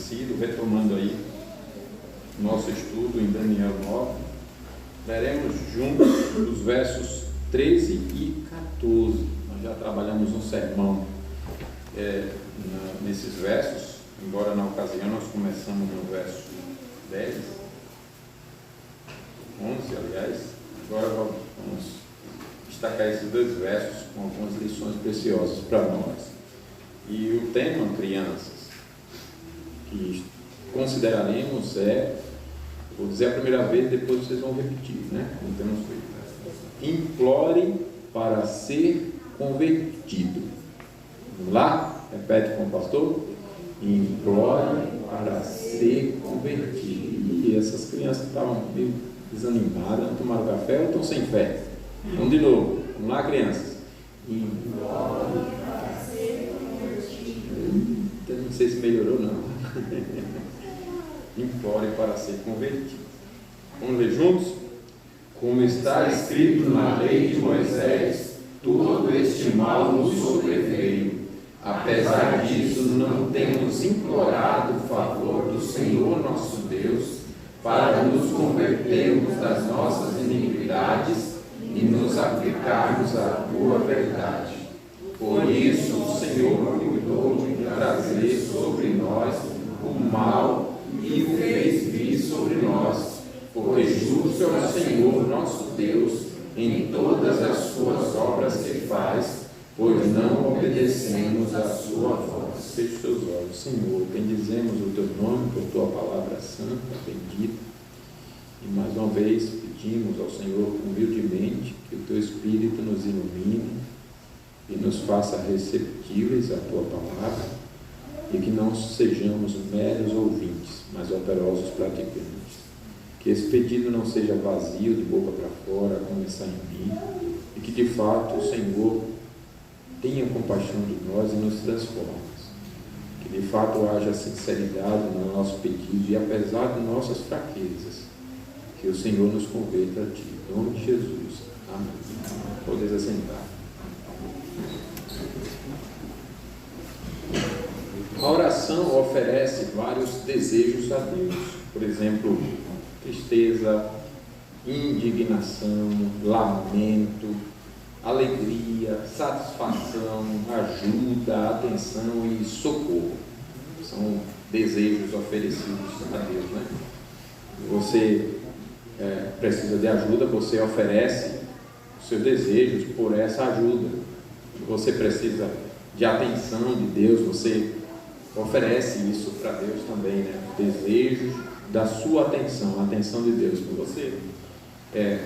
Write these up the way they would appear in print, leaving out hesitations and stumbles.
sido, retomando aí nosso estudo em Daniel 9, leremos juntos os versos 13 e 14. Nós já trabalhamos um sermão nesses versos, embora na ocasião nós começamos no verso 10, 11, aliás. Agora vamos destacar esses dois versos com algumas lições preciosas para nós. E o tema, crianças, que consideraremos vou dizer a primeira vez, depois vocês vão repetir, né? Como temos feito. Implore para ser convertido. Vamos lá? Repete com o pastor. Implore para ser convertido. E essas crianças estavam meio desanimadas, não tomaram café ou estão sem fé? Vamos de novo. Vamos lá, crianças. Implore para ser convertido. Não sei se melhorou, não. Implore para ser convertido. Vamos ler juntos? Como está escrito na lei de Moisés, todo este mal nos sobreveio. Apesar disso, não temos implorado o favor do Senhor nosso Deus para nos convertermos das nossas iniquidades e nos aplicarmos à tua verdade. Por isso o Senhor cuidou de trazer sobre nós o mal e o fez vir sobre nós, porque justo é o Senhor nosso Deus em todas as suas obras que faz, pois não obedecemos a sua voz. Feche os seus olhos, Senhor, bendizemos o teu nome por tua palavra santa, bendita, e mais uma vez pedimos ao Senhor humildemente que o teu Espírito nos ilumine e nos faça receptíveis à tua palavra, e que não sejamos meros ouvintes, mas operosos praticantes. Que esse pedido não seja vazio de boca para fora, como está em mim, e que de fato o Senhor tenha compaixão de nós e nos transforme. Que de fato haja sinceridade no nosso pedido e apesar de nossas fraquezas, que o Senhor nos converta a Ti. Em nome de Jesus. Amém. Podeis assentar. A oração oferece vários desejos a Deus. Por exemplo, tristeza, indignação, lamento, alegria, satisfação, ajuda, atenção e socorro. São desejos oferecidos a Deus, né? Você precisa de ajuda, você oferece os seus desejos por essa ajuda. Você precisa de atenção de Deus, você oferece isso para Deus também, né? Desejos da sua atenção, a atenção de Deus. Quando você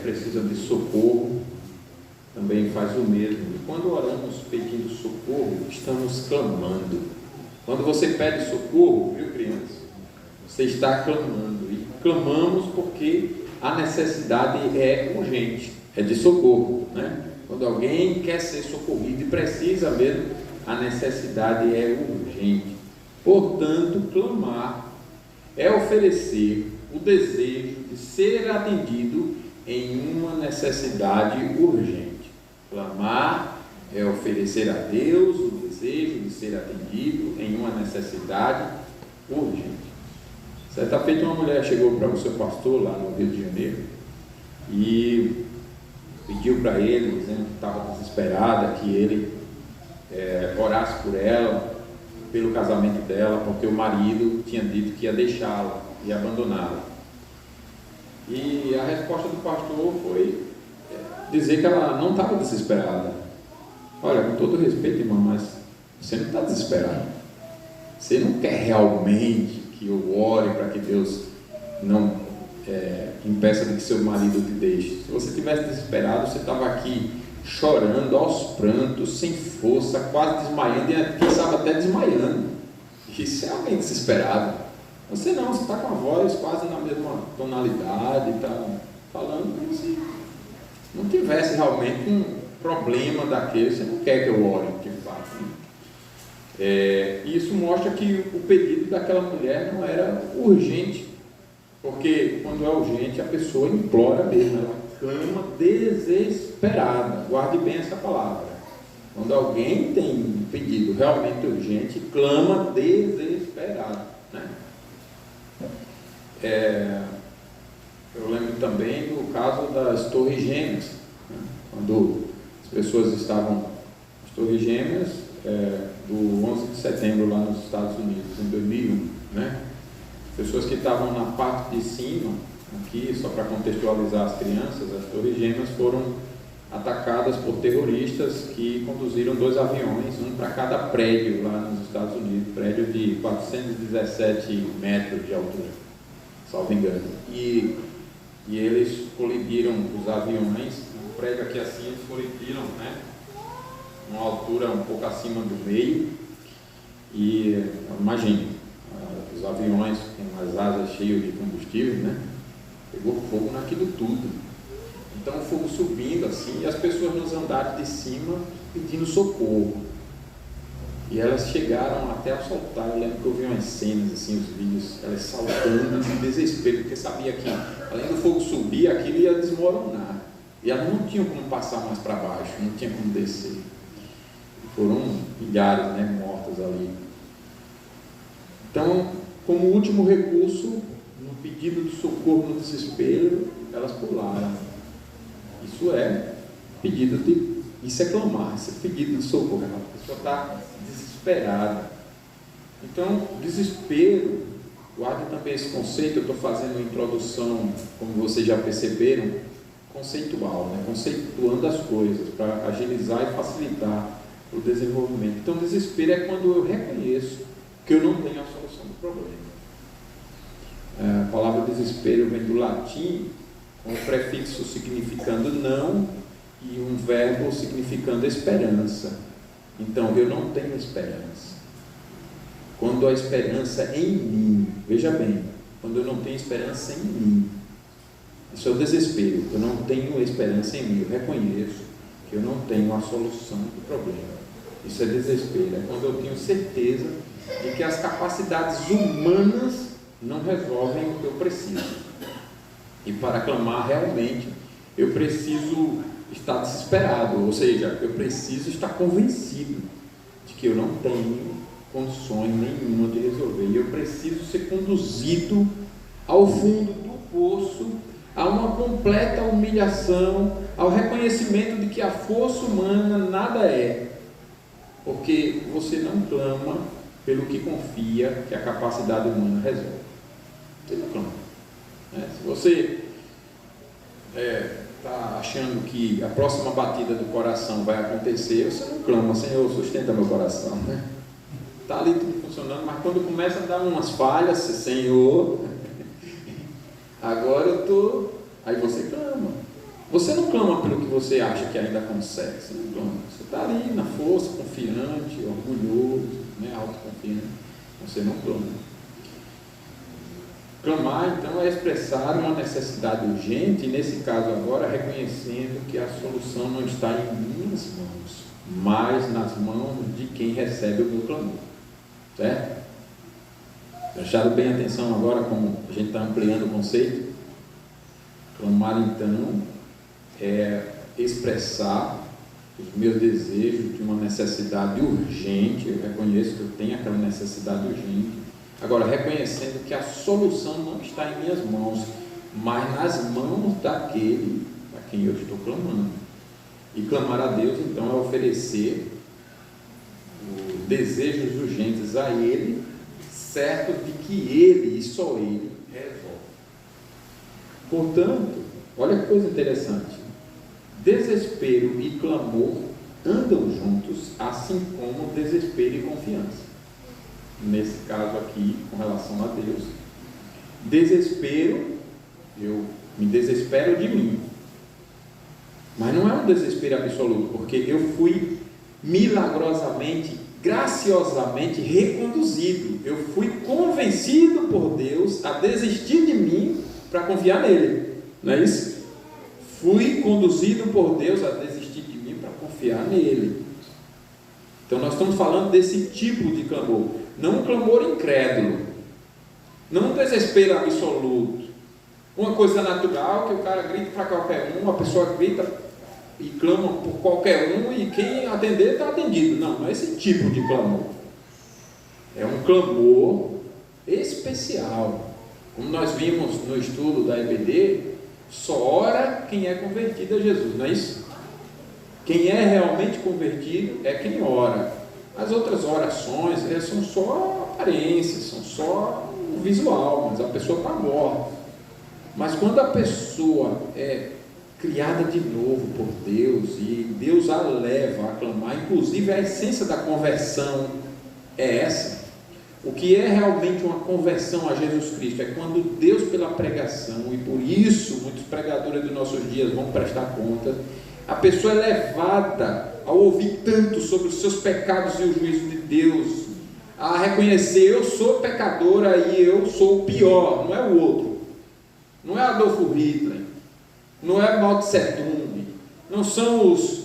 precisa de socorro, também faz o mesmo. E quando oramos pedindo socorro, estamos clamando. Quando você pede socorro, viu, criança? Você está clamando. E clamamos porque a necessidade é urgente, é de socorro, né? Quando alguém quer ser socorrido e precisa mesmo, a necessidade é urgente. Portanto, clamar é oferecer o desejo de ser atendido em uma necessidade urgente. Clamar é oferecer a Deus o desejo de ser atendido em uma necessidade urgente. Certa feita, uma mulher chegou para o seu pastor lá no Rio de Janeiro e pediu para ele, dizendo que estava desesperada, que ele orasse por ela, pelo casamento dela, porque o marido tinha dito que ia deixá-la e abandoná-la. E a resposta do pastor foi dizer que ela não estava desesperada. Olha, com todo respeito, irmão, mas você não está desesperado. Você não quer realmente que eu ore para que Deus não impeça de que seu marido te deixe. Se você estivesse desesperado, você estava aqui chorando aos prantos, sem força, quase desmaiando, e quem sabe até desmaiando. Isso é alguém desesperado. Você não, você está com a voz quase na mesma tonalidade, está falando como se não tivesse realmente um problema daquele. Você não quer que eu ore, de fato, né? Isso mostra que o pedido daquela mulher não era urgente, porque quando é urgente a pessoa implora mesmo, ela clama desesperada. Guarde bem essa palavra. Quando alguém tem um pedido realmente urgente, clama desesperado, né? Eu lembro também do caso das Torres Gêmeas, né? Quando as pessoas estavam, as Torres Gêmeas, do 11 de setembro lá nos Estados Unidos, em 2001, né? Pessoas que estavam na parte de cima, aqui, só para contextualizar as crianças, as Torres Gêmeas foram atacadas por terroristas que conduziram 2 aviões, um para cada prédio lá nos Estados Unidos, prédio de 417 metros de altura, salvo engano. E eles colidiram os aviões, o prédio aqui assim, eles colidiram, né, uma altura um pouco acima do meio, e imagine, os aviões com as asas cheias de combustível, né, pegou fogo naquilo tudo. Então o fogo subindo assim, e as pessoas nos andares de cima pedindo socorro. E elas chegaram até a soltar. Eu lembro que eu vi umas cenas assim, os vídeos, elas saltando de desespero, porque sabia que além do fogo subir, aquilo ia desmoronar. E elas não tinham como passar mais para baixo, não tinha como descer. Foram milhares, né, mortas ali. Então, como último recurso, no pedido de socorro, no desespero, elas pularam. Isso é pedido de, isso é clamar, isso é pedido de socorro. A pessoa está desesperada. Então, desespero, guarde também esse conceito. Eu estou fazendo uma introdução, como vocês já perceberam, conceitual, né? Conceituando as coisas para agilizar e facilitar o desenvolvimento. Então, desespero é quando eu reconheço que eu não tenho a solução do problema. A palavra desespero vem do latim, com um prefixo significando não e um verbo significando esperança. Então, eu não tenho esperança. Quando a esperança é em mim, veja bem, quando eu não tenho esperança em mim, isso é o desespero. Eu não tenho esperança em mim, eu reconheço que eu não tenho a solução do problema. Isso é desespero, é quando eu tenho certeza de que as capacidades humanas não resolvem o que eu preciso. E para clamar realmente, eu preciso estar desesperado, ou seja, eu preciso estar convencido de que eu não tenho condições nenhuma de resolver. E eu preciso ser conduzido ao fundo do poço, a uma completa humilhação, ao reconhecimento de que a força humana nada é. Porque você não clama pelo que confia que a capacidade humana resolve. Você não clama. Se você está achando que a próxima batida do coração vai acontecer, você não clama, Senhor, sustenta meu coração. Está ali tudo funcionando, mas quando começa a dar umas falhas, Senhor, agora eu estou... Aí você clama. Você não clama pelo que você acha que ainda consegue, você não clama. Você está ali na força, confiante, orgulhoso, né, autoconfiante. Você não clama. Clamar, então, é expressar uma necessidade urgente, e nesse caso agora, reconhecendo que a solução não está em minhas mãos, mas nas mãos de quem recebe o meu clamor. Certo? Prestaram bem atenção agora como a gente está ampliando o conceito? Clamar, então, é expressar os meus desejos de uma necessidade urgente. Eu reconheço que eu tenho aquela necessidade urgente. Agora, reconhecendo que a solução não está em minhas mãos, mas nas mãos daquele a quem eu estou clamando. E clamar a Deus, então, é oferecer os desejos urgentes a Ele, certo de que Ele, e só Ele, resolve. Portanto, olha que coisa interessante. Desespero e clamor andam juntos, assim como desespero e confiança. Nesse caso aqui, com relação a Deus, desespero, eu me desespero de mim, mas não é um desespero absoluto, porque eu fui milagrosamente, graciosamente reconduzido, eu fui convencido por Deus a desistir de mim para confiar nele, não é isso? Fui conduzido por Deus a desistir de mim para confiar nele. Então nós estamos falando desse tipo de clamor. Não um clamor incrédulo, não um desespero absoluto, uma coisa natural que o cara grita para qualquer um, a pessoa grita e clama por qualquer um e quem atender está atendido. Não é esse tipo de clamor. É um clamor especial, Como nós vimos no estudo da EBD, só ora quem é convertido a Jesus, não é isso? Quem é realmente convertido é quem ora. As outras orações são só aparências, são só o visual, mas a pessoa está morta. Mas quando a pessoa é criada de novo por Deus, e Deus a leva a clamar, inclusive a essência da conversão é essa. O que é realmente uma conversão a Jesus Cristo é quando Deus, pela pregação, e por isso muitos pregadores dos nossos dias vão prestar conta, a pessoa é levada a ouvir tanto sobre os seus pecados e o juízo de Deus, a reconhecer: eu sou pecadora e eu sou o pior, não é o outro, não é Adolfo Hitler, não é Mao Tse Tung, não são os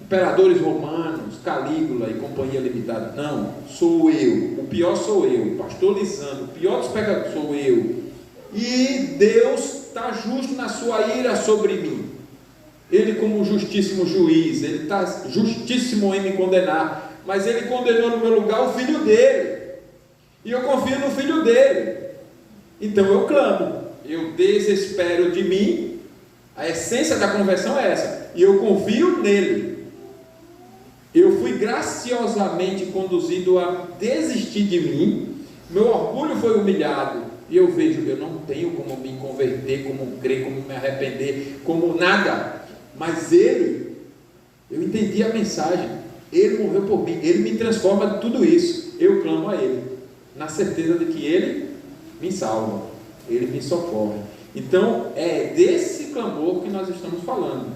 imperadores romanos, Calígula e companhia limitada, não, sou eu, o pior sou eu, pastor Lisandro, o pior dos pecadores sou eu, e Deus está justo na sua ira sobre mim. Ele, como justíssimo juiz, ele está justíssimo em me condenar, mas ele condenou no meu lugar o filho dele, e eu confio no filho dele. Então eu clamo, eu desespero de mim. A essência da conversão é essa, e eu confio nele. Eu fui graciosamente conduzido a desistir de mim, meu orgulho foi humilhado, e eu vejo que eu não tenho como me converter, como crer, como me arrepender, como nada. Mas ele, eu entendi a mensagem, ele morreu por mim, ele me transforma de tudo isso. Eu clamo a ele, na certeza de que ele me salva, ele me socorre. Então é desse clamor que nós estamos falando,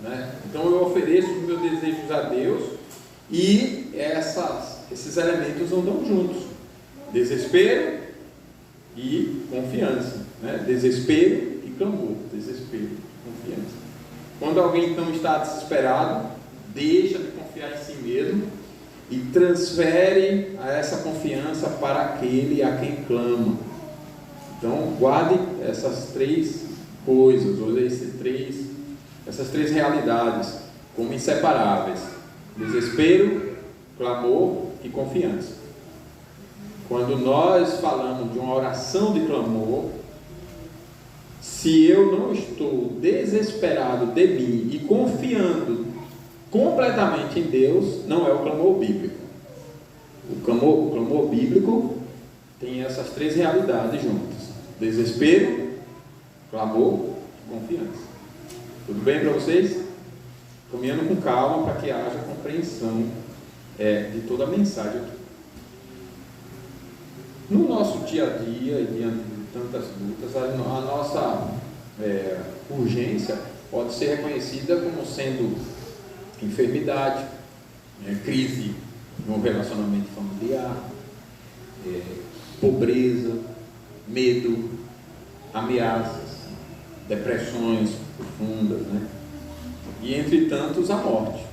né? Então eu ofereço os meus desejos a Deus, e esses elementos andam juntos: desespero e confiança, né? Desespero e clamor, desespero e confiança. Quando alguém então está desesperado, deixa de confiar em si mesmo e transfere essa confiança para aquele a quem clama. Então guarde essas três coisas, ou essas três realidades como inseparáveis: desespero, clamor e confiança. Quando nós falamos de uma oração de clamor, se eu não estou desesperado de mim e confiando completamente em Deus, não é o clamor bíblico. O clamor bíblico tem essas três realidades juntas: desespero, clamor e confiança. Tudo bem para vocês? Caminhando com calma para que haja compreensão de toda a mensagem aqui. No nosso dia a dia, e diante de tantas lutas, a nossa urgência pode ser reconhecida como sendo enfermidade, crise no relacionamento familiar, pobreza, medo, ameaças, depressões profundas, né? E entre tantos a morte.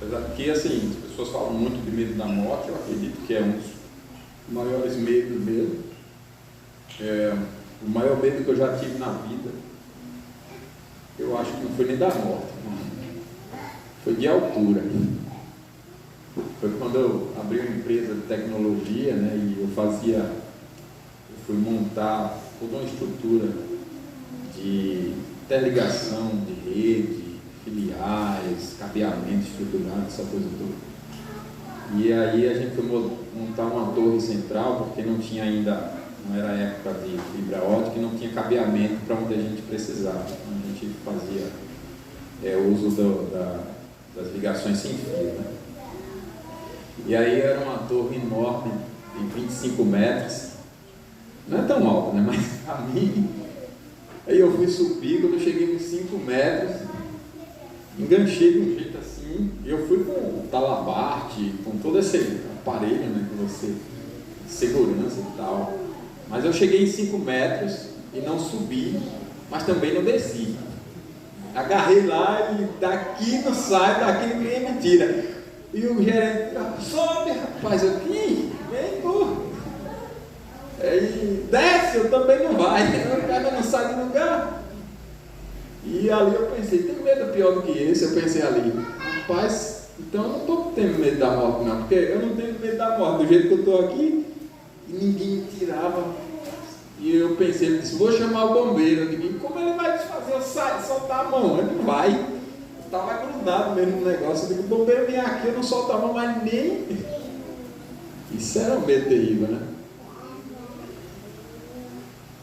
Apesar que, assim, as pessoas falam muito de medo da morte, eu acredito que é um dos maiores medos mesmo. O maior medo que eu já tive na vida, eu acho que não foi nem da morte, foi de altura. Foi quando eu abri uma empresa de tecnologia, né, e eu fui montar toda uma estrutura de interligação de rede, filiais, cabeamento estruturado, essa coisa toda. E aí a gente foi montar uma torre central, porque não era época de fibra ótica e não tinha cabeamento para onde a gente precisava. Então a gente fazia uso das ligações sem fio, né? E aí era uma torre enorme, de 25 metros, não é tão alta, né? Mas a mim, aí eu fui subir, quando eu cheguei nos 5 metros, enganchei de um jeito assim, e eu fui com o talabarte, com todo esse aparelho, né, que você, segurança e tal, mas eu cheguei em 5 metros e não subi, mas também não desci. Agarrei lá e daqui não sai, daqui ninguém me tira. E o gerente, sobe, rapaz, vem, pô. Aí desce, eu também não vai, o cara não sai do lugar. E ali eu pensei, tem medo pior do que esse? Eu pensei ali, rapaz, então eu não estou tendo medo da morte não, porque eu não tenho medo da morte, do jeito que eu estou aqui, e ninguém tirava. E eu pensei, ele disse, vou chamar o bombeiro. Eu digo, como ele vai fazer eu soltar a mão? Ele não vai. Eu estava grudado mesmo no negócio. Eu digo, o bombeiro vem aqui, eu não solto a mão, mas nem... Isso era um medo terrível, né?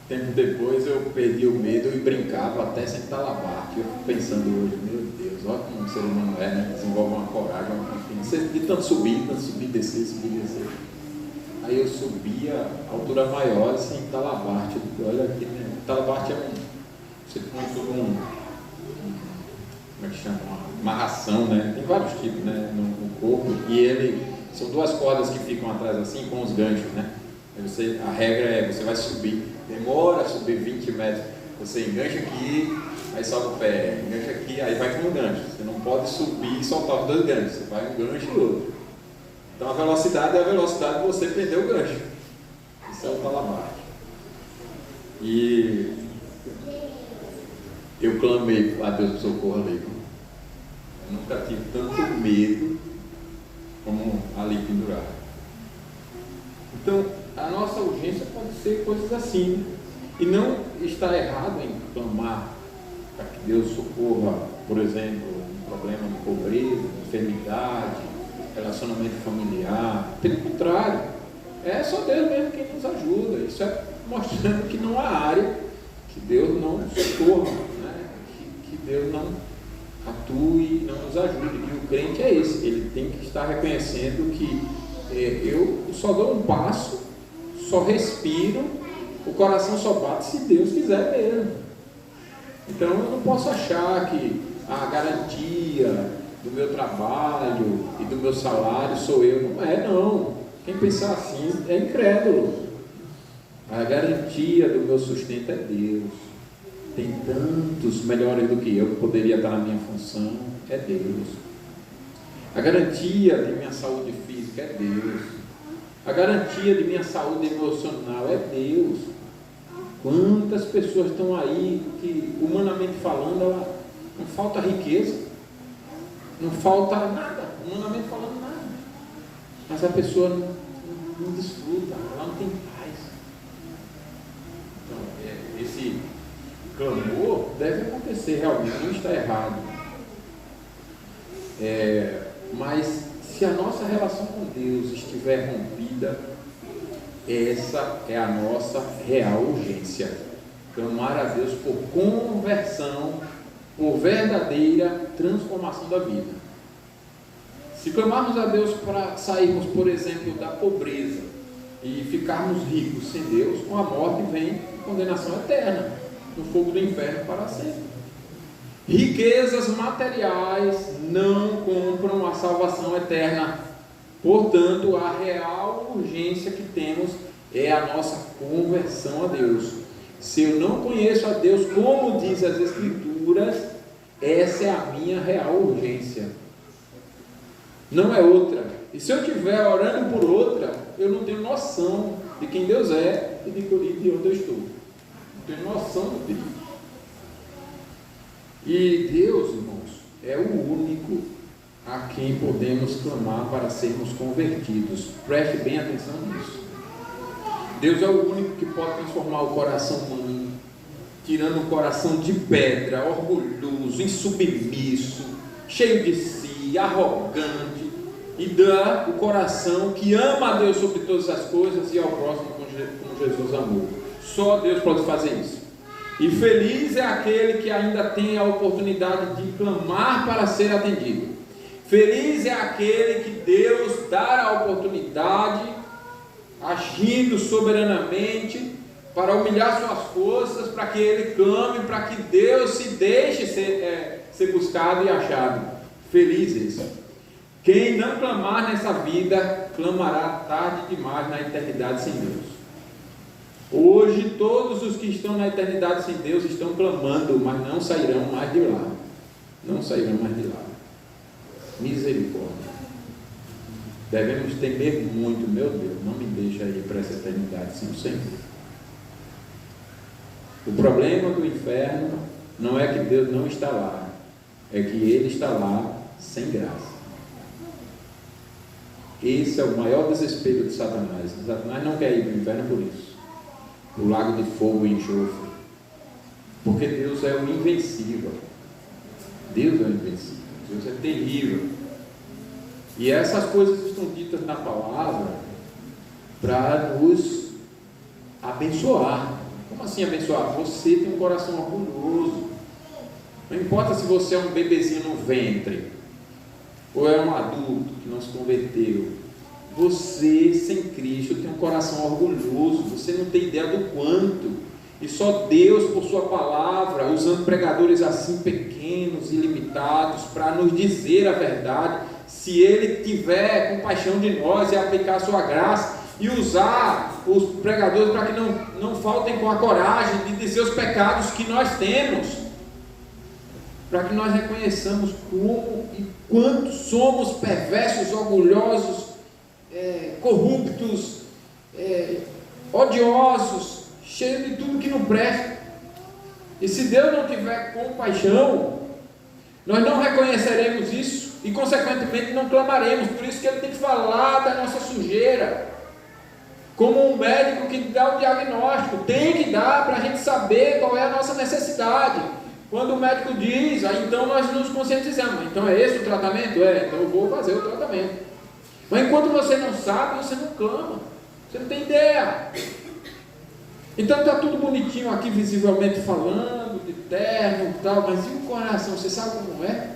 Tempo depois eu perdi o medo e brincava até sem talabarte. Eu fico pensando hoje, meu Deus, olha como o ser humano é, né? Desenvolve uma coragem, enfim, de tanto subir, descer, subir, descer. Aí eu subia a altura maior sem talabarte. Olha aqui, né? Talabarte é você põe tudo como é que chama? Uma amarração, né? Tem vários tipos, né? No corpo. E são duas cordas que ficam atrás assim, com os ganchos, né? A regra é, você vai subir, demora a subir 20 metros, você engancha aqui, aí sobe o pé, engancha aqui, aí vai com o gancho. Você não pode subir e soltar os dois ganchos, você vai um gancho e outro. Então a velocidade é a velocidade de você perder o gancho. Isso é o talabarte. E eu clamei a Deus por socorro ali. Eu nunca tive tanto medo como ali pendurado. Então, a nossa urgência pode ser coisas assim, né? E não está errado em clamar para que Deus socorra, por exemplo, um problema de pobreza, de enfermidade, relacionamento familiar. Pelo contrário, é só Deus mesmo quem nos ajuda. Isso é mostrando que não há área que Deus não socorra, né? que Deus não atue, não nos ajude. E o crente é esse, ele tem que estar reconhecendo que eu só dou um passo, só respiro, o coração só bate se Deus quiser mesmo. Então eu não posso achar que a garantia do meu trabalho e do meu salário sou eu. Não é, não. Quem pensar assim é incrédulo. A garantia do meu sustento é Deus. Tem tantos melhores do que eu que poderia estar na minha função, é Deus. A garantia de minha saúde física é Deus. A garantia de minha saúde emocional é Deus. Quantas pessoas estão aí que, humanamente falando, não falta riqueza, não falta nada, humanamente falando nada, mas a pessoa não desfruta, ela não tem paz. Então, esse clamor deve acontecer realmente, não está errado. Mas se a nossa relação com Deus estiver rompida, essa é a nossa real urgência. Clamar a Deus por conversão, por verdadeira transformação da vida. Se clamarmos a Deus para sairmos, por exemplo, da pobreza e ficarmos ricos sem Deus, com a morte vem condenação eterna, no fogo do inferno para sempre. Riquezas materiais não compram a salvação eterna. Portanto, a real urgência que temos é a nossa conversão a Deus. Se eu não conheço a Deus, como diz as Escrituras, essa é a minha real urgência. Não é outra. E se eu estiver orando por outra, eu não tenho noção de quem Deus é e de onde eu estou. Não tenho noção dele. E Deus, irmãos, é o único a quem podemos clamar para sermos convertidos. Preste bem atenção nisso. Deus é o único que pode transformar o coração humano, tirando um coração de pedra, orgulhoso, insubmisso, cheio de si, arrogante, e dar o coração que ama a Deus sobre todas as coisas e ao próximo como Jesus amou. Só Deus pode fazer isso. E feliz é aquele que ainda tem a oportunidade de clamar para ser atendido. Feliz é aquele que Deus dá a oportunidade, agindo soberanamente, para humilhar suas forças, para que ele clame, para que Deus se deixe ser buscado e achado. Feliz esse. Quem não clamar nessa vida, clamará tarde demais na eternidade sem Deus. Hoje todos os que estão na eternidade sem Deus estão clamando, mas não sairão mais de lá. Não sairão mais de lá. Misericórdia. Devemos temer muito, meu Deus, não me deixe ir para essa eternidade sem o Senhor. O problema do inferno não é que Deus não está lá, é que Ele está lá sem graça. Esse é o maior desespero de Satanás. Satanás não quer ir para o inferno por isso, o lago de fogo e enxofre, porque Deus é o invencível. Deus é o invencível, Deus é terrível. E essas coisas estão ditas na palavra para nos abençoar. Como assim abençoar? Você tem um coração orgulhoso. Não importa se você é um bebezinho no ventre, ou é um adulto que não se converteu. Você, sem Cristo, tem um coração orgulhoso. Você não tem ideia do quanto. E só Deus, por sua palavra, usando pregadores assim pequenos e limitados, para nos dizer a verdade, se Ele tiver compaixão de nós e aplicar a sua graça, e usar os pregadores para que não faltem com a coragem de dizer os pecados que nós temos, para que nós reconheçamos como e quanto somos perversos, orgulhosos, corruptos, odiosos, cheios de tudo que não presta. E se Deus não tiver compaixão, nós não reconheceremos isso e consequentemente não clamaremos. Por isso que Ele tem que falar da nossa sujeira, como um médico que dá o diagnóstico, tem que dar para a gente saber qual é a nossa necessidade. Quando o médico diz, aí então nós nos conscientizamos, então é esse o tratamento? Então eu vou fazer o tratamento. Mas enquanto você não sabe, você não clama, você não tem ideia. Então está tudo bonitinho aqui, visivelmente falando, de terno e tal, mas e o coração? Você sabe como é?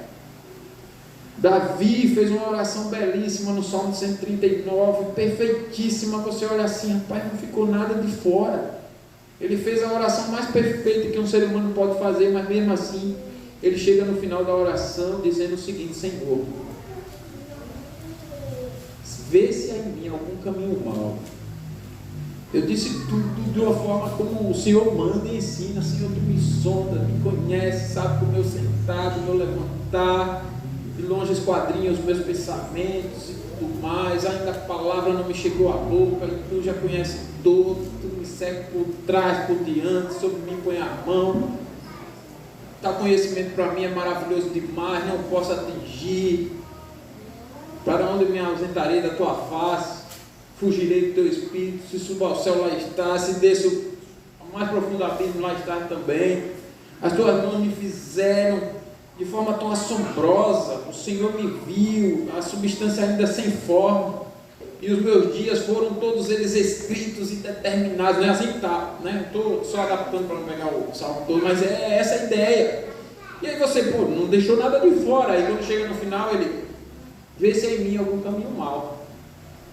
Davi fez uma oração belíssima no Salmo 139, perfeitíssima. Você olha assim, rapaz, não ficou nada de fora. Ele fez a oração mais perfeita que um ser humano pode fazer, mas mesmo assim, ele chega no final da oração dizendo o seguinte: Senhor, vê se há em mim algum caminho mau. Eu disse tudo de uma forma como o Senhor manda e ensina. Senhor, Tu me sonda, me conhece, sabe como eu sentar, como eu levantar, de longe esquadrinha os meus pensamentos e tudo mais. Ainda a palavra não me chegou à boca, e Tu já conhece todo, Tu me segue por trás, por diante, sobre mim põe a mão. Tal conhecimento para mim é maravilhoso demais, não posso atingir. Para onde eu me ausentarei da Tua face? Fugirei do Teu Espírito. Se subo ao céu, lá está. Se desço ao mais profundo abismo, lá está também. As Tuas mãos me fizeram de forma tão assombrosa. O Senhor me viu, a substância ainda sem forma, e os meus dias foram todos eles escritos e determinados. Não é assim que está, né? Estou só adaptando para não pegar o salmo todo, mas é essa a ideia. E aí você, não deixou nada de fora. Aí quando chega no final, ele vê se há em mim algum caminho mau.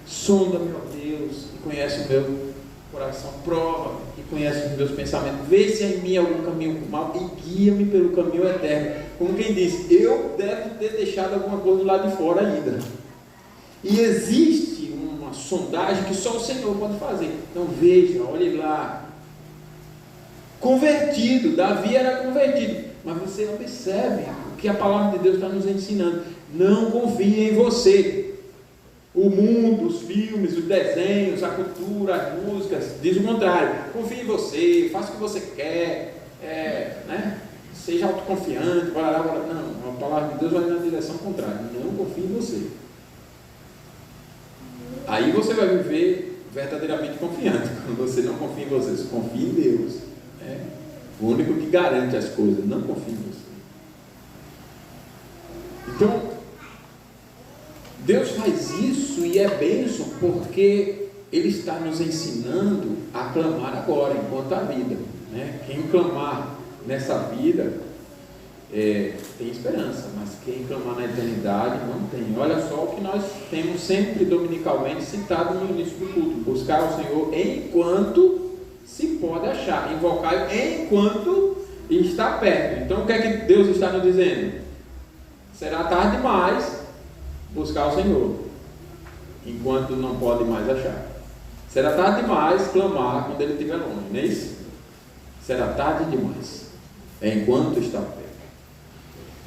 Sonda-me, ó Deus, e conhece o meu coração. Prova e conhece os meus pensamentos. Vê se há em mim algum caminho mau e guia-me pelo caminho eterno. Como quem diz, eu devo ter deixado alguma coisa do lado de fora ainda. E existe uma sondagem que só o Senhor pode fazer. Então veja, olhe lá. Convertido, Davi era convertido. Mas você observe o que a palavra de Deus está nos ensinando. Não confie em você. O mundo, os filmes, os desenhos, a cultura, as músicas, diz o contrário. Confie em você, faça o que você quer, né? Seja autoconfiante. Não, a palavra de Deus vai na direção contrária. Não confie em você. Aí você vai viver verdadeiramente confiante. Quando você não confia em você, você confia em Deus. O único que garante as coisas. Não confie em você. Então, Deus faz isso e é bênção, porque Ele está nos ensinando a clamar agora, enquanto há vida, né? Quem clamar nessa vida tem esperança, mas quem clamar na eternidade não tem. Olha só o que nós temos sempre dominicalmente citado no início do culto: buscar o Senhor enquanto se pode achar, invocar enquanto está perto. Então o que é que Deus está nos dizendo? Será tarde demais buscar o Senhor enquanto não pode mais achar. Será tarde demais clamar quando Ele estiver longe, não é isso? Será tarde demais, enquanto está perto.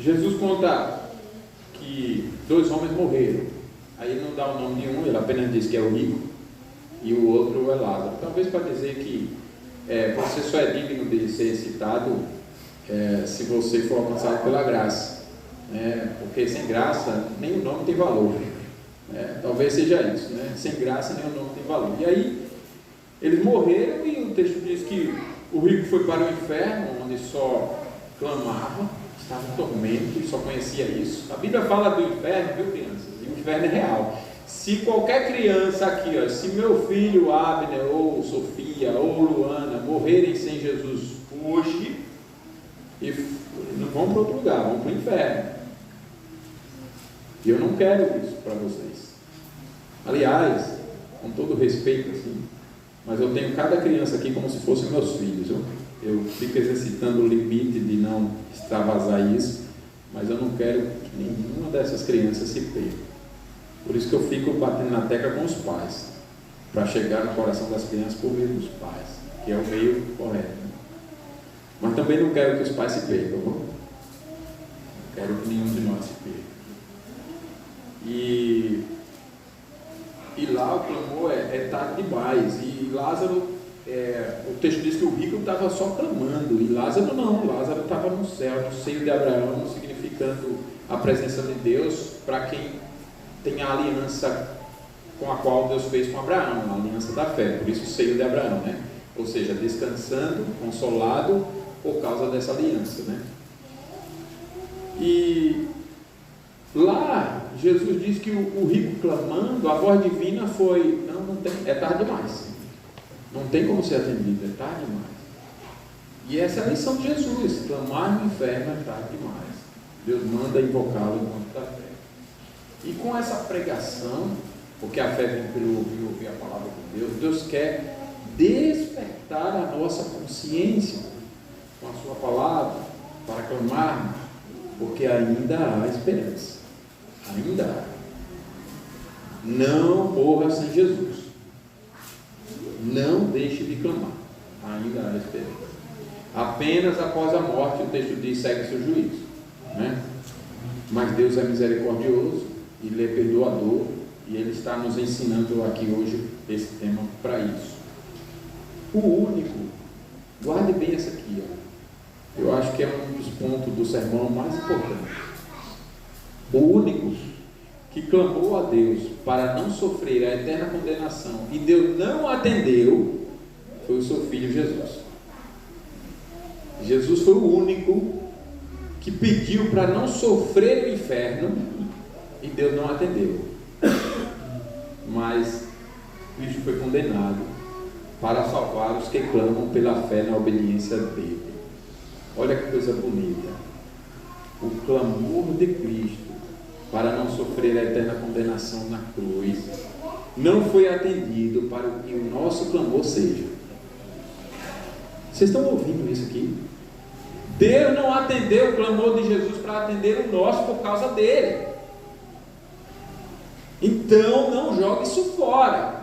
Jesus conta que 2 homens morreram. Aí ele não dá o nome de um, ele apenas diz que é o rico e o outro é Lázaro. Talvez para dizer que você só é digno de ser citado se você for alcançado pela graça. Porque sem graça nem o nome tem valor. Talvez seja isso, né? Sem graça nem o nome tem valor. E aí, eles morreram e o texto diz que o rico foi para o inferno, onde só clamava, estava em tormento e só conhecia isso. A Bíblia fala do inferno, viu, crianças? E o inferno é real. Se qualquer criança aqui, se meu filho Abner, ou Sofia, ou Luana morrerem sem Jesus hoje, e não vão para outro lugar, vão para o inferno. E eu não quero isso para vocês. Aliás, com todo respeito, assim, mas eu tenho cada criança aqui como se fossem meus filhos. Eu fico exercitando o limite de não extravasar isso, mas eu não quero que nenhuma dessas crianças se perca. Por isso que eu fico batendo na tecla com os pais, para chegar no coração das crianças por meio dos pais, que é o meio correto. Né? Mas também não quero que os pais se percam, não quero que nenhum de nós se perca. E lá o clamor é tarde demais. E Lázaro, o texto diz que o rico estava só clamando, e Lázaro não, Lázaro estava no céu, no seio de Abraão, significando a presença de Deus para quem tem a aliança com a qual Deus fez com Abraão, a aliança da fé, por isso o seio de Abraão, né? Ou seja, descansando, consolado por causa dessa aliança, né? E lá Jesus diz que o rico clamando, a voz divina foi: não tem, é tarde demais, não tem como ser atendido, é tarde demais. E essa é a lição de Jesus: clamar no inferno é tarde demais. Deus manda invocá-lo enquanto está fé. E com essa pregação, porque a fé vem pelo ouvir a palavra de Deus, Deus quer despertar a nossa consciência com a sua palavra, para clamarmos, porque ainda há esperança, ainda há. Não morra sem Jesus, não deixe de clamar, ainda há esperança. Apenas após a morte, o texto diz, segue seu juízo, né? Mas Deus é misericordioso, Ele é perdoador, e Ele está nos ensinando aqui hoje esse tema para isso. O único, guarde bem essa aqui, eu acho que é um dos pontos do sermão mais importantes. O único que clamou a Deus para não sofrer a eterna condenação e Deus não atendeu foi o seu Filho Jesus. Jesus foi o único que pediu para não sofrer o inferno e Deus não atendeu. Mas Cristo foi condenado para salvar os que clamam pela fé na obediência dele. Olha que coisa bonita. O clamor de Cristo para não sofrer a eterna condenação na cruz não foi atendido para que o nosso clamor seja. Vocês estão ouvindo isso aqui? Deus não atendeu o clamor de Jesus para atender o nosso por causa dele. Então não jogue isso fora.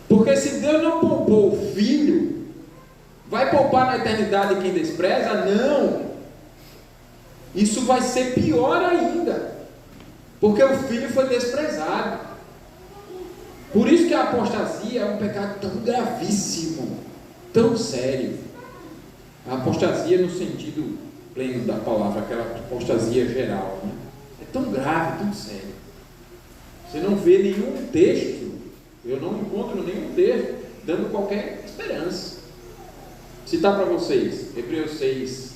Porque se Deus não poupou o Filho, vai poupar na eternidade quem despreza? Não. Isso vai ser pior ainda, porque o Filho foi desprezado. Por isso que a apostasia é um pecado tão gravíssimo, tão sério. A apostasia no sentido pleno da palavra, aquela apostasia geral, né? É tão grave, tão sério. Você não vê nenhum texto, eu não encontro nenhum texto dando qualquer esperança. Citar para vocês, Hebreus 6,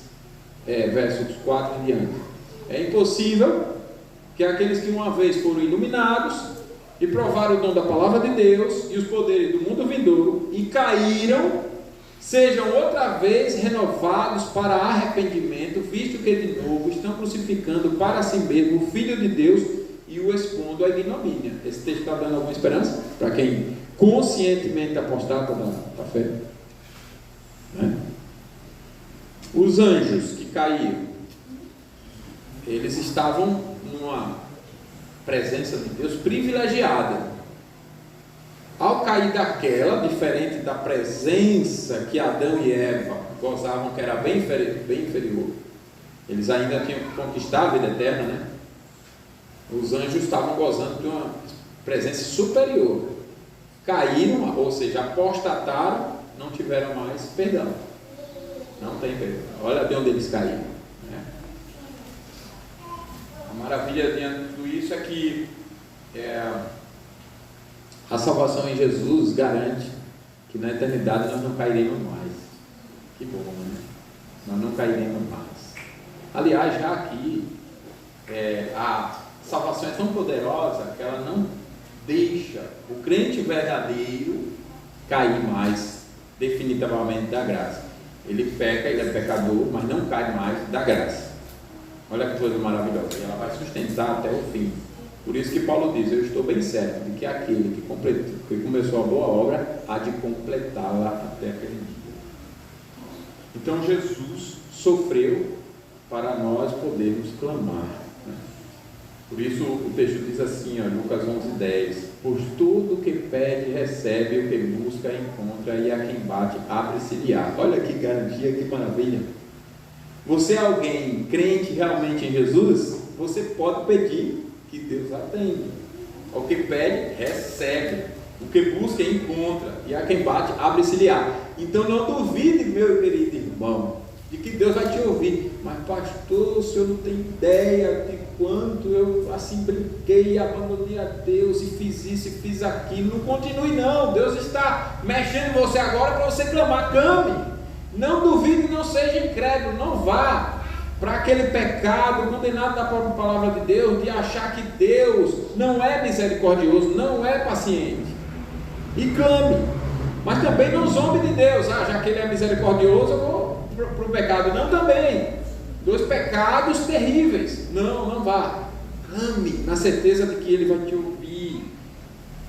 versos 4 em diante. É impossível que aqueles que uma vez foram iluminados e provaram o dom da palavra de Deus e os poderes do mundo vindouro e caíram, sejam outra vez renovados para arrependimento, visto que de novo estão crucificando para si mesmo o Filho de Deus e o expondo à ignomínia. Esse texto está dando alguma esperança para quem conscientemente apostata da fé? Né? Os anjos que caíram, eles estavam numa presença de Deus privilegiada. Ao cair daquela, diferente da presença que Adão e Eva gozavam, que era bem inferior, eles ainda tinham que conquistar a vida eterna, né? Os anjos estavam gozando de uma presença superior. Caíram, ou seja, apostataram, não tiveram mais perdão. Não tem perdão. Olha de onde eles caíram, né? A maravilha diante de tudo isso é que A salvação em Jesus garante que na eternidade nós não cairemos mais. Que bom, né? Nós não cairemos mais. Aliás, já aqui, a salvação é tão poderosa que ela não deixa o crente verdadeiro cair mais definitivamente da graça. Ele peca, ele é pecador, mas não cai mais da graça. Olha que coisa maravilhosa. E ela vai sustentar até o fim. Por isso que Paulo diz: eu estou bem certo de que aquele que começou a boa obra há de completá-la até aquele dia. Então Jesus sofreu para nós podermos clamar. Por isso o texto diz assim, Lucas 11:10: pois tudo o que pede recebe, o que busca encontra, e a quem bate abre-se-lhe-á. Olha que garantia, que maravilha. Você é alguém crente realmente em Jesus? Você pode pedir que Deus atende. O que pede recebe, o que busca encontra, e a quem bate abre-se-lhe-á. Então não duvide, meu querido irmão, de que Deus vai te ouvir. Mas pastor, o senhor não tem ideia de quanto eu assim brinquei e abandonei a Deus, e fiz isso e fiz aquilo. Não continue não, Deus está mexendo em você agora para você clamar. Clame, não duvide, não seja incrédulo, não vá para aquele pecado condenado da própria palavra de Deus, de achar que Deus não é misericordioso, não é paciente, e clame. Mas também não zombe de Deus. Já que Ele é misericordioso, eu vou para o pecado. Não, também. Dois pecados terríveis. Não vá. Clame na certeza de que Ele vai te ouvir.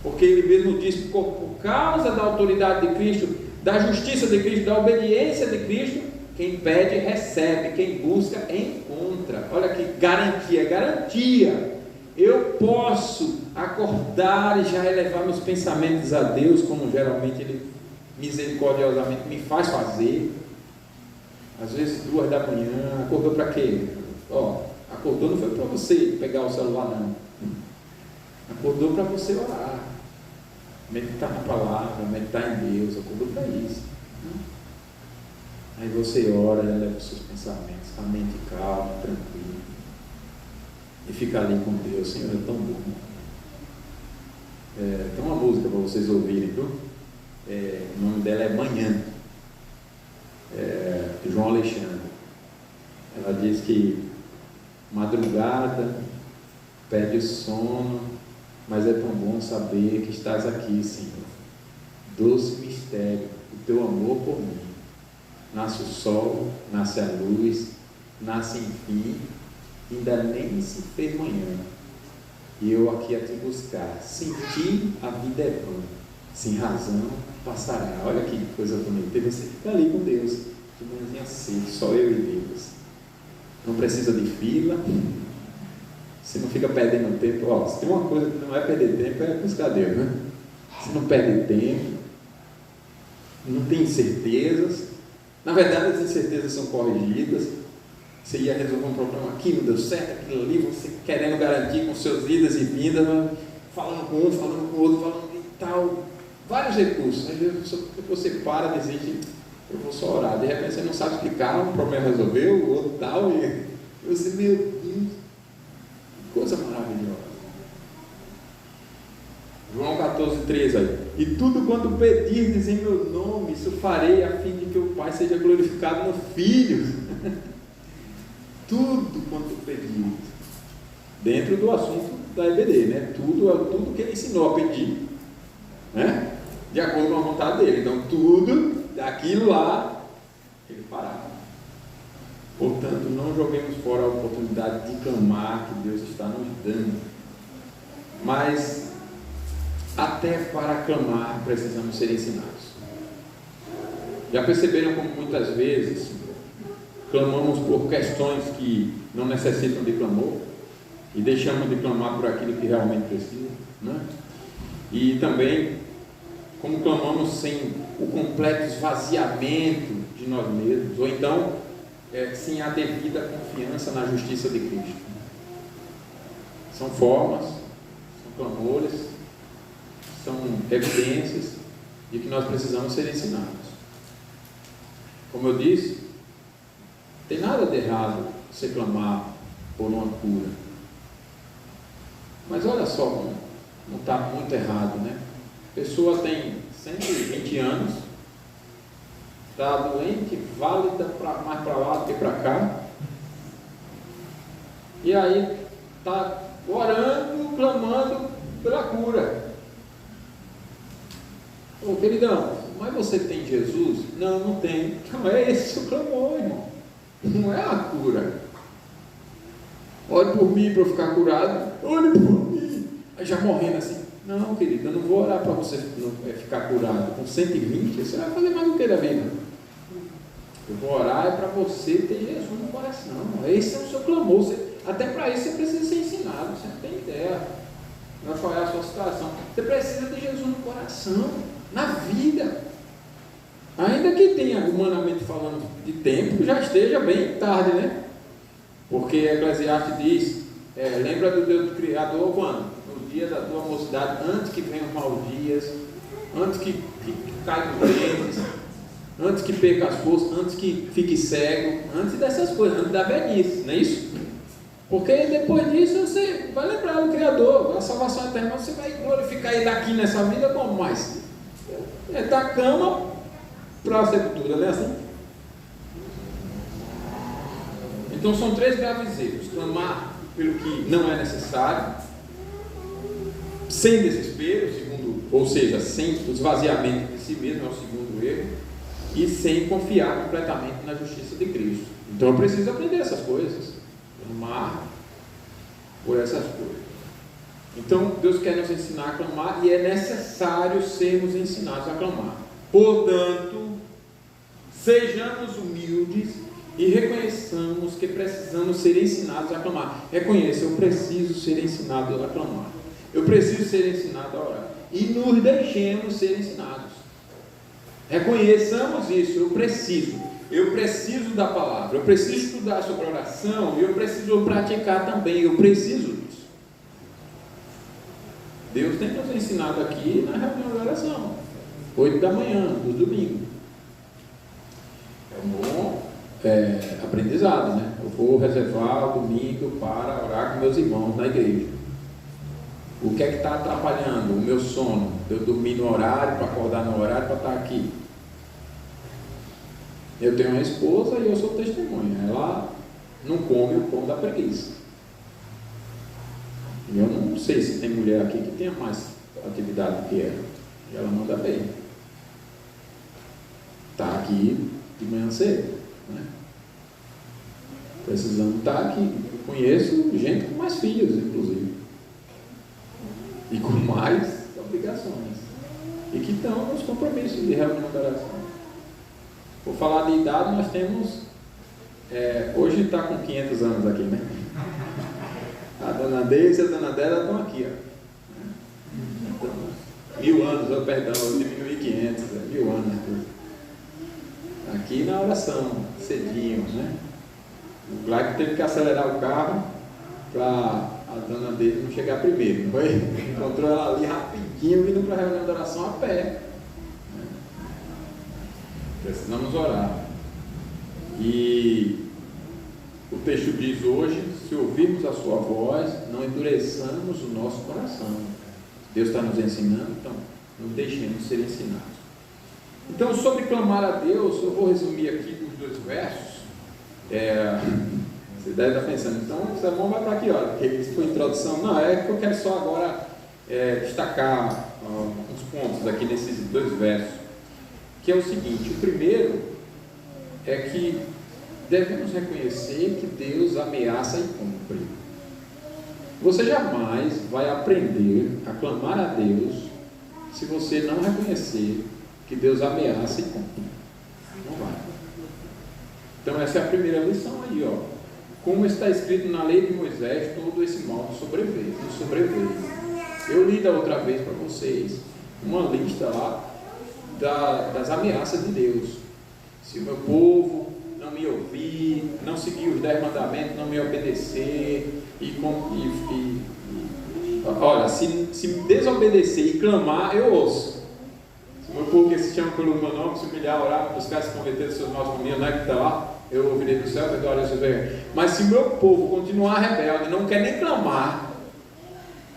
Porque Ele mesmo diz que por causa da autoridade de Cristo, da justiça de Cristo, da obediência de Cristo, quem pede recebe, quem busca encontra. Olha que garantia. Eu posso acordar e já elevar meus pensamentos a Deus, como geralmente Ele misericordiosamente me faz fazer. Às vezes 2 da manhã, acordou para quê? Acordou não foi para você pegar o celular não. Acordou para você orar, meditar na palavra, meditar em Deus. Acordou para isso. Aí você ora, eleva os seus pensamentos, a mente calma, tranquila, e fica ali com Deus. Senhor, é tão bom. Tem uma música para vocês ouvirem, viu? O nome dela é Manhã, de João Alexandre. Ela diz que madrugada perde o sono, mas é tão bom saber que estás aqui, Senhor. Doce mistério, o teu amor por mim. Nasce o sol, nasce a luz, nasce enfim, ainda nem se fez manhã, e eu aqui a te buscar. Sem ti a vida é vã, sem razão passará. Olha que coisa bonita. E você fica ali com Deus, de manhãzinha cedo, só eu e Deus. Não precisa de fila, você não fica perdendo tempo. Se tem uma coisa que não é perder tempo, é buscar Deus, né? Você não perde tempo, não tem incertezas. Na verdade, as incertezas são corrigidas. Você ia resolver um problema aqui, não deu certo, aquilo ali, você querendo garantir com seus idas e vindas, falando com um, falando com o outro, falando e tal, vários recursos. Às vezes você para, desiste, eu vou só orar. De repente você não sabe explicar, um problema resolveu, o outro tal, e você, meu Deus, que coisa maravilhosa. João 14:13 aí. E tudo quanto pedirdes em meu nome, isso farei, a fim de que o Pai seja glorificado no Filho. Tudo quanto pedirdes, dentro do assunto da EBD, né? Tudo que ele ensinou a pedir, né? De acordo com a vontade dele. Então tudo daquilo lá ele fará. Portanto, não joguemos fora a oportunidade de clamar que Deus está nos dando. Mas até para clamar precisamos ser ensinados. Já perceberam como muitas vezes clamamos por questões que não necessitam de clamor e deixamos de clamar por aquilo que realmente precisa, né? E também como clamamos sem o completo esvaziamento de nós mesmos, ou então sem a devida confiança na justiça de Cristo. São formas, são clamores, são evidências de que nós precisamos ser ensinados. Como eu disse, não tem nada de errado você clamar por uma cura. Mas olha só não está muito errado, né? A pessoa tem 120 anos, está doente, válida mais para lá do que para cá, e aí está orando, clamando pela cura. Ô queridão, mas você tem Jesus? Não, não tem. Então é esse o clamor, irmão. Não é a cura. Ore por mim para eu ficar curado. Ore por mim. Aí já morrendo assim. Não, querido, eu não vou orar para você ficar curado. Com 120, você vai fazer mais do que da vida. Eu vou orar para você ter Jesus no coração. Esse é o seu clamor. Até para isso você precisa ser ensinado. Você não tem ideia. Vai olhar a sua situação. Você precisa de Jesus no coração, na vida. Ainda que tenha, humanamente falando, de tempo, já esteja bem tarde, né? Porque Eclesiastes diz, lembra do Deus do Criador quando? No dia da tua mocidade, antes que venham maus dias, antes que caiam doentes, antes que perca as forças, antes que fique cego, antes dessas coisas, antes da velhice, não é isso? Porque depois disso você vai lembrar do Criador, a salvação eterna, você vai glorificar Ele aqui nessa vida como mais? É da cama para a sepultura, não é assim? Então são 3 graves erros: clamar pelo que não é necessário, sem desespero, ou seja, sem esvaziamento de si mesmo, é o segundo erro, e sem confiar completamente na justiça de Cristo. Então eu preciso aprender essas coisas, clamar por essas coisas. Então Deus quer nos ensinar a clamar, e é necessário sermos ensinados a clamar. Portanto, sejamos humildes e reconheçamos que precisamos ser ensinados a clamar. Reconheça, eu preciso ser ensinado a clamar. Eu preciso ser ensinado a orar. E nos deixemos ser ensinados. Reconheçamos isso, eu preciso da palavra, eu preciso estudar sobre oração, e eu preciso praticar também, eu preciso disso. Deus tem nos ensinado aqui na reunião de oração, 8 da manhã, no domingo. É um bom aprendizado, né? Eu vou reservar o domingo para orar com meus irmãos na igreja. O que é que está atrapalhando o meu sono? Eu dormir no horário, para acordar no horário, para estar aqui. Eu tenho uma esposa e eu sou testemunha. Ela não come o pão da preguiça. E eu não sei se tem mulher aqui que tenha mais atividade do que ela. E ela manda bem. Está aqui de manhã cedo, né? Precisamos estar aqui. Eu conheço gente com mais filhos, inclusive. E com mais obrigações. E que estão nos compromissos de reunião de oração. Por falar de idade, nós temos, hoje está com 500 anos aqui, né? A dona Deise e a dona Dela estão aqui, ó. Então, 1000 anos, eu diminuí 500, 1000 anos. Aqui na oração, cedinho, né? O Glauco teve que acelerar o carro para a dona Deise não chegar primeiro, não foi? Encontrou ela ali rapidinho, vindo para a reunião de oração a pé. Precisamos orar. E o texto diz hoje: se ouvirmos a sua voz, não endureçamos o nosso coração. Deus está nos ensinando, então não deixemos ser ensinados. Então, sobre clamar a Deus, eu vou resumir aqui os 2 versos. Você deve estar pensando, então o sermão vai para aqui, olha, porque isso foi introdução. Não, é que eu quero só agora destacar uns pontos aqui nesses 2 versos. Que é o seguinte: o primeiro é que devemos reconhecer que Deus ameaça e cumpre. Você jamais vai aprender a clamar a Deus se você não reconhecer que Deus ameaça e cumpre. Não vai. Então essa é a primeira lição aí, ó. Como está escrito na lei de Moisés, todo esse mal nos sobreveio. Eu li da outra vez para vocês uma lista lá das ameaças de Deus. Se o meu povo não me ouvir, não seguir os 10 mandamentos, não me obedecer, olha, se desobedecer e clamar, eu ouço. Se o meu povo que se chama pelo meu nome, se humilhar, orar, buscar se converter dos seus maus caminhos, não é que está lá, eu ouvirei do céu, perdoarei o seu pecado. Mas se o meu povo continuar rebelde, não quer nem clamar,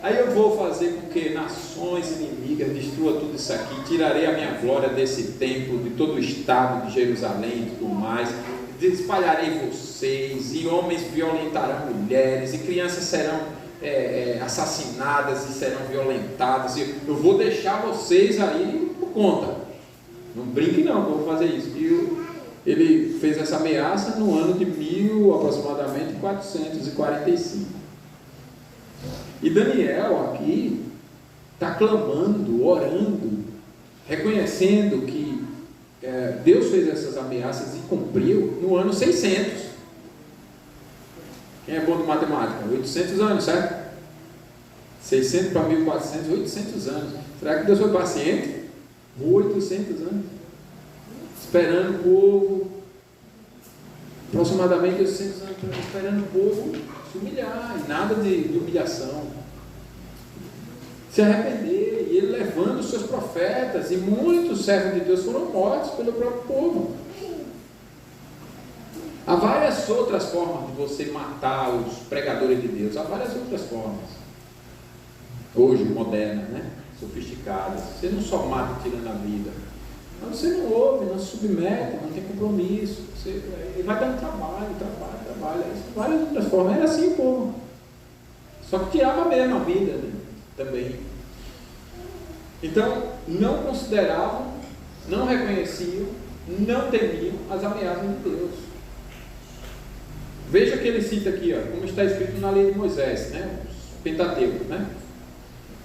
Aí eu vou fazer com que nações inimigas destruam tudo isso aqui, tirarei a minha glória desse templo, de todo o estado de Jerusalém e tudo mais, espalharei vocês, e homens violentarão mulheres, e crianças serão assassinadas e serão violentadas, e eu vou deixar vocês aí por conta. Não brinque não, que eu vou fazer isso. E ele fez essa ameaça no ano de aproximadamente 445. E Daniel aqui está clamando, orando, reconhecendo que Deus fez essas ameaças e cumpriu no ano 600. Quem é bom de matemática? 800 anos, certo? 600 para 1400, 800 anos. Será que Deus foi paciente? 800 anos. Esperando o povo, aproximadamente 800 anos, esperando o povo se humilhar, e nada de humilhação. Se arrepender, e ele levando os seus profetas, e muitos servos de Deus foram mortos pelo próprio povo. Há várias outras formas de você matar os pregadores de Deus, há várias outras formas. Hoje, modernas, né? Sofisticadas. Você não só mata tirando a vida, mas você não ouve, não se submete, não tem compromisso. Ele vai dando trabalho. Várias outras formas. Era assim o povo. Só que tirava mesmo a vida, né? Também. Então, não consideravam, não reconheciam, não temiam as ameaças de Deus. Veja que ele cita aqui, como está escrito na lei de Moisés, né? O Pentateuco, né?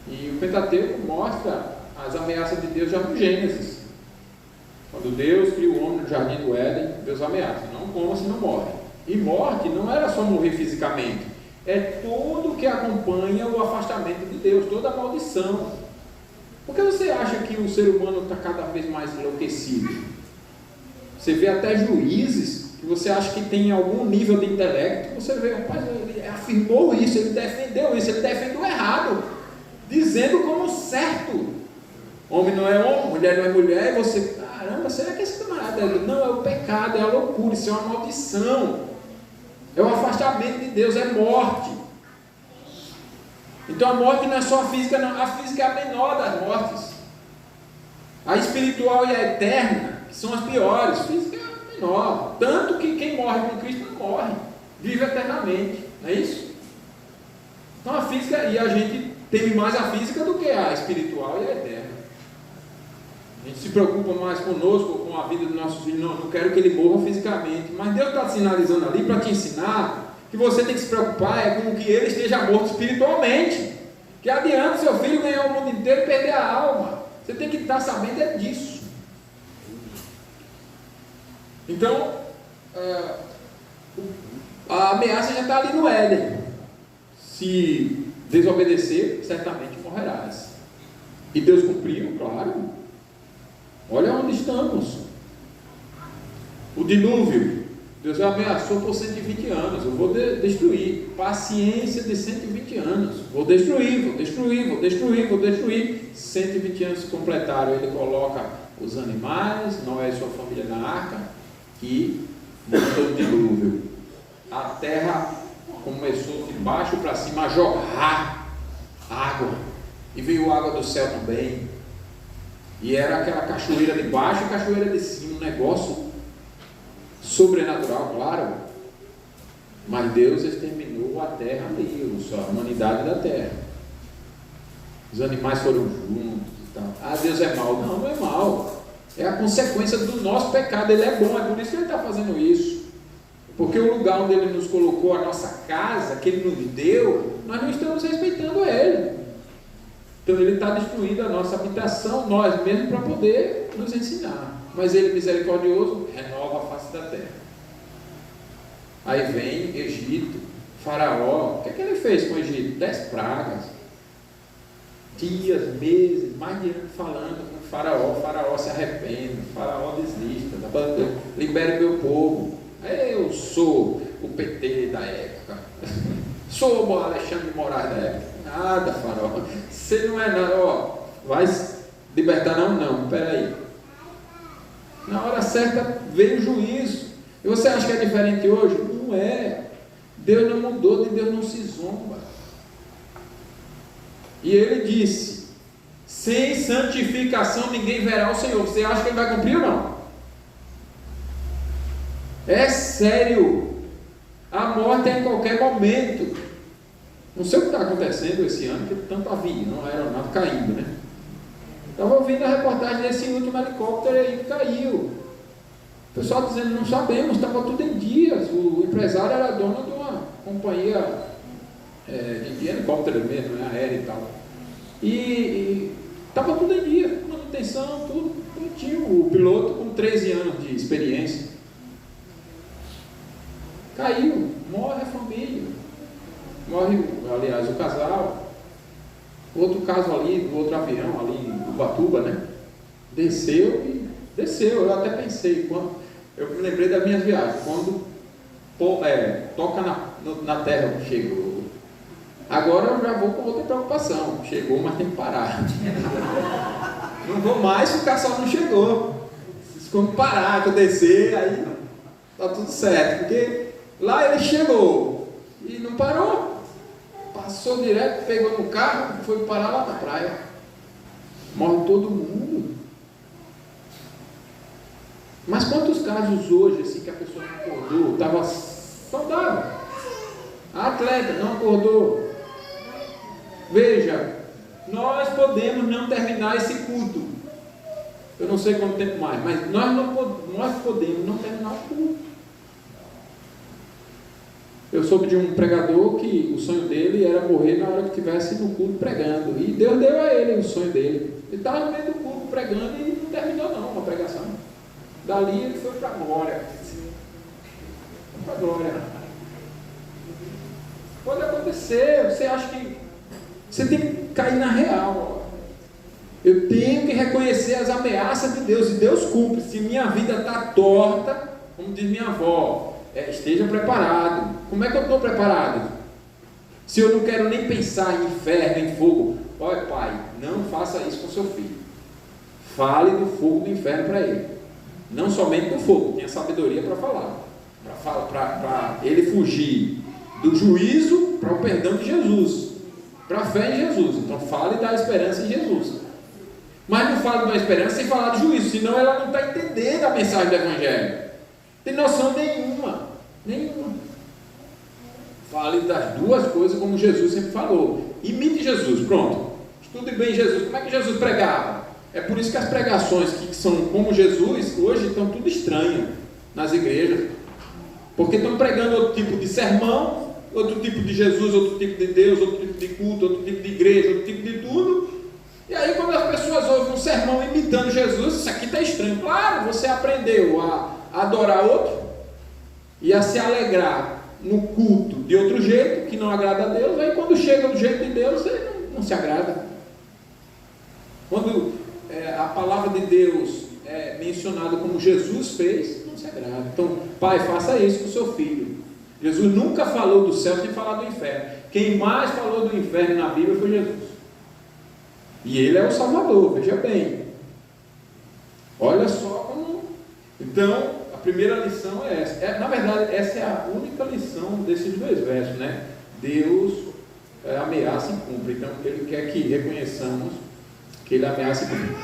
E o Pentateuco mostra as ameaças de Deus já no Gênesis. Quando Deus criou o homem no jardim do Éden, Deus ameaça: não coma, senão morre. E morte não era só morrer fisicamente, é tudo que acompanha o afastamento de Deus, toda a maldição. Por que você acha que o ser humano está cada vez mais enlouquecido? Você vê até juízes que você acha que tem algum nível de intelecto, você vê, rapaz, ele afirmou isso, ele defendeu isso, ele defendeu errado, dizendo como certo. Homem não é homem, mulher não é mulher, e você, caramba, será que esse camarada não é o pecado, é a loucura, isso é uma maldição, é o afastamento de Deus, é morte. Então a morte não é só a física, não. A física é a menor das mortes, a espiritual e a eterna, que são as piores. A física é a menor, tanto que quem morre com Cristo não morre, vive eternamente, não é isso? Então a física, e a gente teme mais a física do que a espiritual e a eterna. A gente se preocupa mais conosco, com a vida do nosso filho. Não quero que ele morra fisicamente, mas Deus está sinalizando ali para te ensinar que você tem que se preocupar com que ele esteja morto espiritualmente. Que adianta seu filho ganhar o mundo inteiro e perder a alma. Você tem que estar sabendo disso. Então, a ameaça já está ali no Éden. Se desobedecer, certamente morrerás. E Deus cumpriu, claro. Olha onde estamos. O dilúvio, Deus ameaçou por 120 anos. Eu vou destruir. Paciência de 120 anos. Vou destruir. 120 anos se completaram. Ele coloca os animais, Noé e sua família na arca, e manda o dilúvio. A terra começou de baixo para cima a jorrar água. E veio água do céu também. E era aquela cachoeira de baixo e cachoeira de cima, um negócio sobrenatural, claro. Mas Deus exterminou a terra ali, a humanidade da terra. Os animais foram juntos e tal. Deus é mau. Não é mau. É a consequência do nosso pecado. Ele é bom, é por isso que ele está fazendo isso. Porque o lugar onde ele nos colocou, a nossa casa, que ele nos deu, nós não estamos respeitando ele. Então ele está destruindo a nossa habitação, nós mesmos, para poder nos ensinar. Mas ele, misericordioso, renova a face da terra. Aí vem Egito, Faraó. O que é que ele fez com o Egito? 10 pragas. Dias, meses, mais de ano falando com o Faraó. Faraó se arrepende, Faraó desista, libere meu povo. Eu sou o PT da época. Sou o Alexandre de Moraes da época. Nada, Faraó. Você não é nada. Vai libertar não, peraí. Na hora certa veio o juízo. E você acha que é diferente hoje? Não é. Deus não mudou, de Deus não se zomba. E ele disse: sem santificação ninguém verá o Senhor. Você acha que ele vai cumprir ou não? É sério. A morte é em qualquer momento. Não sei o que está acontecendo esse ano, porque tanto avião, aeronave caindo, né? Estava ouvindo a reportagem desse último helicóptero aí que caiu. O pessoal dizendo: não sabemos, estava tudo em dias. O empresário era dono de uma companhia de helicóptero mesmo, né, aérea e tal. E estava tudo em dia, manutenção, tudo bonitinho. O piloto com 13 anos de experiência. Caiu, morre a família. Morre, aliás, o casal. Outro caso ali, do outro avião, ali em Ubatuba, né? Desceu. Eu até pensei, eu me lembrei das minhas viagens, quando toca na terra, chegou. Agora eu já vou com outra preocupação. Chegou, mas tem que parar. Não vou mais se o caçal não chegou. Quando parar, que eu descer, aí tá tudo certo. Porque lá ele chegou e não parou. Passou direto, pegou no carro, foi parar lá na praia. Morre todo mundo. Mas quantos casos hoje, assim, que a pessoa não acordou, estava saudável, a atleta não acordou. Veja, nós podemos não terminar esse culto. Eu não sei quanto tempo mais, mas nós podemos não terminar o culto. Eu soube de um pregador que o sonho dele era morrer na hora que estivesse no culto pregando. E Deus deu a ele o sonho dele. Ele estava no meio do culto pregando e não terminou não a pregação. Dali ele foi para a glória. Foi para a glória. Pode acontecer. Você acha que você tem que cair na real. Eu tenho que reconhecer as ameaças de Deus. E Deus cumpre. Se minha vida está torta, como diz minha avó, esteja preparado. Como é que eu estou preparado? Se eu não quero nem pensar em inferno, em fogo. Olha, pai, não faça isso com seu filho. Fale do fogo do inferno para ele. Não somente do fogo, tenha sabedoria para falar. Para ele fugir do juízo para o perdão de Jesus. Para a fé em Jesus. Então fale da esperança em Jesus. Mas não fale da esperança sem falar do juízo. Senão ela não está entendendo a mensagem do Evangelho. Tem noção nenhuma. Fale das duas coisas como Jesus sempre falou. Imite Jesus, pronto. Estude bem Jesus. Como é que Jesus pregava? É por isso que as pregações que são como Jesus, hoje estão tudo estranhas nas igrejas. Porque estão pregando outro tipo de sermão, outro tipo de Jesus, outro tipo de Deus, outro tipo de culto, outro tipo de igreja, outro tipo de tudo. E aí quando as pessoas ouvem um sermão imitando Jesus, isso aqui está estranho. Claro, você aprendeu a adorar outro e a se alegrar no culto de outro jeito, que não agrada a Deus. Aí quando chega do jeito de Deus, você não se agrada. Quando a palavra de Deus é mencionada como Jesus fez, não se agrada. Então, pai, faça isso com o seu filho. Jesus nunca falou do céu sem falar do inferno. Quem mais falou do inferno na Bíblia foi Jesus. E ele é o Salvador, veja bem. Olha só como... Então, a primeira lição é essa. Na verdade, essa é a única lição desses dois versos, né? Deus ameaça e cumpre. Então, ele quer que reconheçamos que ele ameaça e cumpre.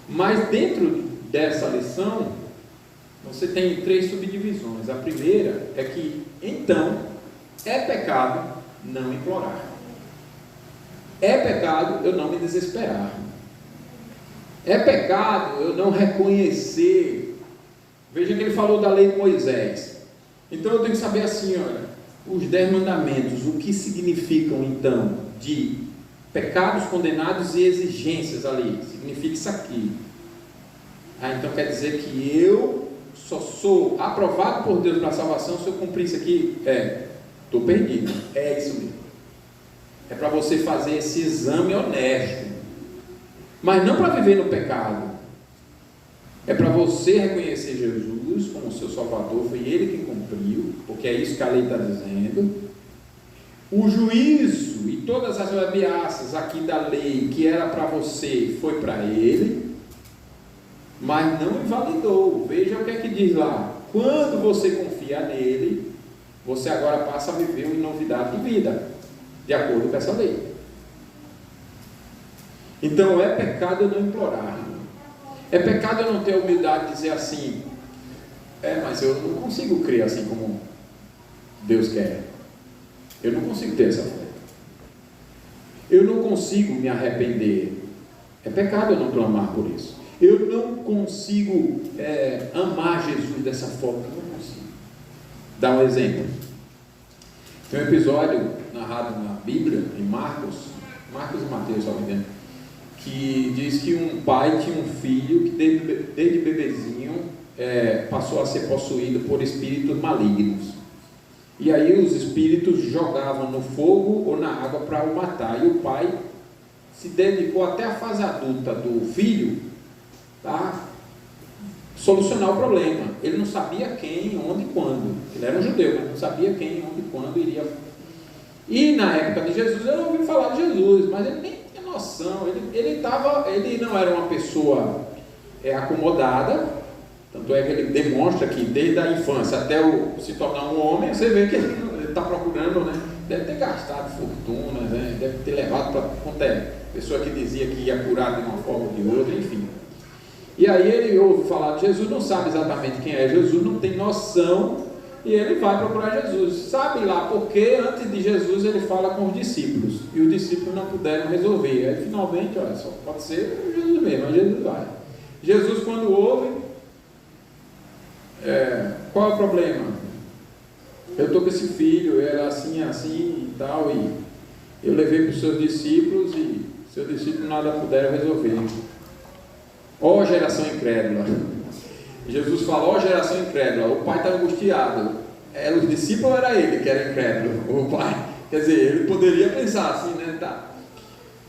Mas dentro dessa lição, você tem 3 subdivisões. A primeira é que, então, é pecado não implorar. É pecado eu não me desesperar. É pecado eu não reconhecer. Veja que ele falou da lei de Moisés. Então eu tenho que saber assim, olha, os 10 mandamentos, o que significam então de pecados condenados e exigências ali? Significa isso aqui. Então quer dizer que eu só sou aprovado por Deus para a salvação se eu cumprir isso aqui? Estou perdido. É isso mesmo. É para você fazer esse exame honesto. Mas não para viver no pecado. É para você reconhecer Jesus como seu Salvador. Foi Ele que cumpriu, porque é isso que a lei está dizendo. O juízo e todas as ameaças aqui da lei que era para você, foi para Ele, mas não invalidou. Veja o que é que diz lá. Quando você confia nele, você agora passa a viver uma novidade de vida, de acordo com essa lei. Então é pecado eu não implorar. É pecado eu não ter a humildade de dizer assim, mas eu não consigo crer assim como Deus quer. Eu não consigo ter essa fé. Eu não consigo me arrepender. É pecado eu não clamar por isso. Eu não consigo amar Jesus dessa forma. Eu não consigo. Dá um exemplo. Tem um episódio narrado na Bíblia, em Marcos e Mateus, se não me engano, que diz que um pai tinha um filho que desde bebezinho passou a ser possuído por espíritos malignos. E aí os espíritos jogavam no fogo ou na água para o matar. E o pai se dedicou até a fase adulta do filho a solucionar o problema. Ele não sabia quem, onde e quando. Ele era um judeu, mas não sabia quem, onde e quando iria. E na época de Jesus, ele ouviu falar de Jesus, mas ele nem tinha noção. Ele não era uma pessoa acomodada. Tanto é que ele demonstra que desde a infância até se tornar um homem, você vê que ele está procurando, né? Deve ter gastado fortunas, né? Deve ter levado para qualquer pessoa que dizia que ia curar de uma forma ou de outra, enfim. E aí ele ouve falar de Jesus, não sabe exatamente quem é Jesus, não tem noção, e ele vai procurar Jesus. Sabe lá porque antes de Jesus ele fala com os discípulos, e os discípulos não puderam resolver. Aí finalmente, olha, só pode ser Jesus mesmo, mas Jesus vai. Jesus, quando ouve, qual é o problema? Eu estou com esse filho, era assim e tal, e eu levei para os seus discípulos e seus discípulos nada puderam resolver. Ó geração incrédula. Jesus falou, ó geração incrédula. O pai está angustiado. Era os discípulos ou era ele que era incrédulo? O pai. Quer dizer, ele poderia pensar assim, né? Tá.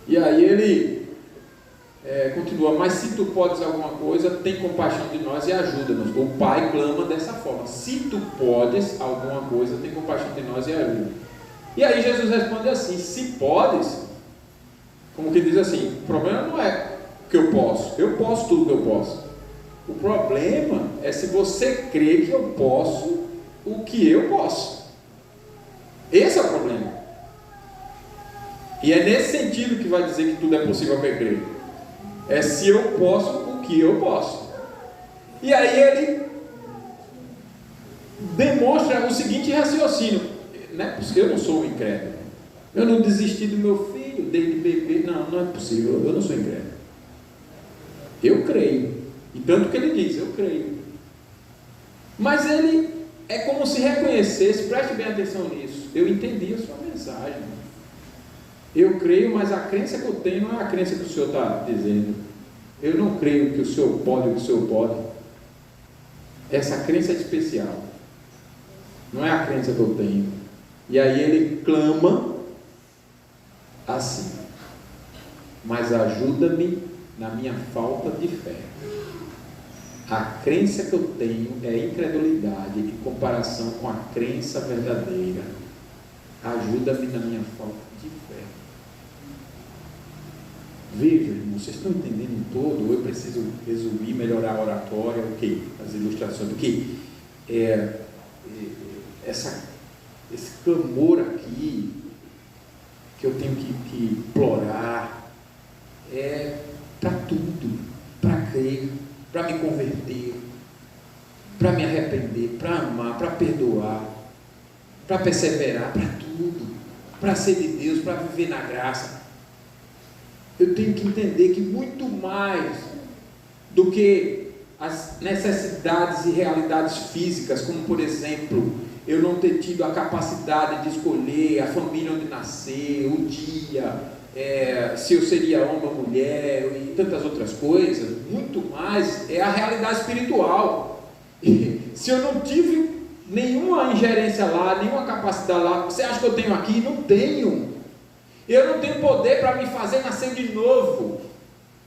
E aí ele continua, mas se tu podes alguma coisa, tem compaixão de nós e ajuda-nos. O pai clama dessa forma: se tu podes alguma coisa, tem compaixão de nós e ajuda. E aí Jesus responde assim: se podes, como que diz assim, o problema não é que eu posso tudo que eu posso. O problema é se você crê que eu posso o que eu posso. Esse é o problema. E é nesse sentido que vai dizer que tudo é possível para crer. É se eu posso o que eu posso. E aí ele demonstra o seguinte raciocínio: não é possível, eu não sou um incrédulo. Eu não desisti do meu filho desde bebê. Não é possível, eu não sou incrédulo. Eu creio. E tanto que ele diz, eu creio. Mas ele é como se reconhecesse, preste bem atenção nisso. Eu entendi a sua mensagem. Eu creio, mas a crença que eu tenho não é a crença que o Senhor está dizendo. Eu não creio que o Senhor pode o que o Senhor pode. Essa crença é especial. Não é a crença que eu tenho. E aí ele clama assim: mas ajuda-me na minha falta de fé. A crença que eu tenho é incredulidade em comparação com a crença verdadeira. Ajuda-me na minha falta de fé. Veja, irmão, vocês estão entendendo todo? Eu preciso resumir, melhorar a oratória, o quê? As ilustrações, o quê? Esse clamor aqui que eu tenho que implorar para tudo, para crer, para me converter, para me arrepender, para amar, para perdoar, para perseverar, para tudo, para ser de Deus, para viver na graça. Eu tenho que entender que muito mais do que as necessidades e realidades físicas, como por exemplo, eu não ter tido a capacidade de escolher a família onde nascer, o dia, se eu seria homem ou mulher e tantas outras coisas, muito mais é a realidade espiritual. E se eu não tive nenhuma ingerência lá, nenhuma capacidade lá, você acha que eu tenho aqui? Não tenho. Eu não tenho poder para me fazer nascer de novo.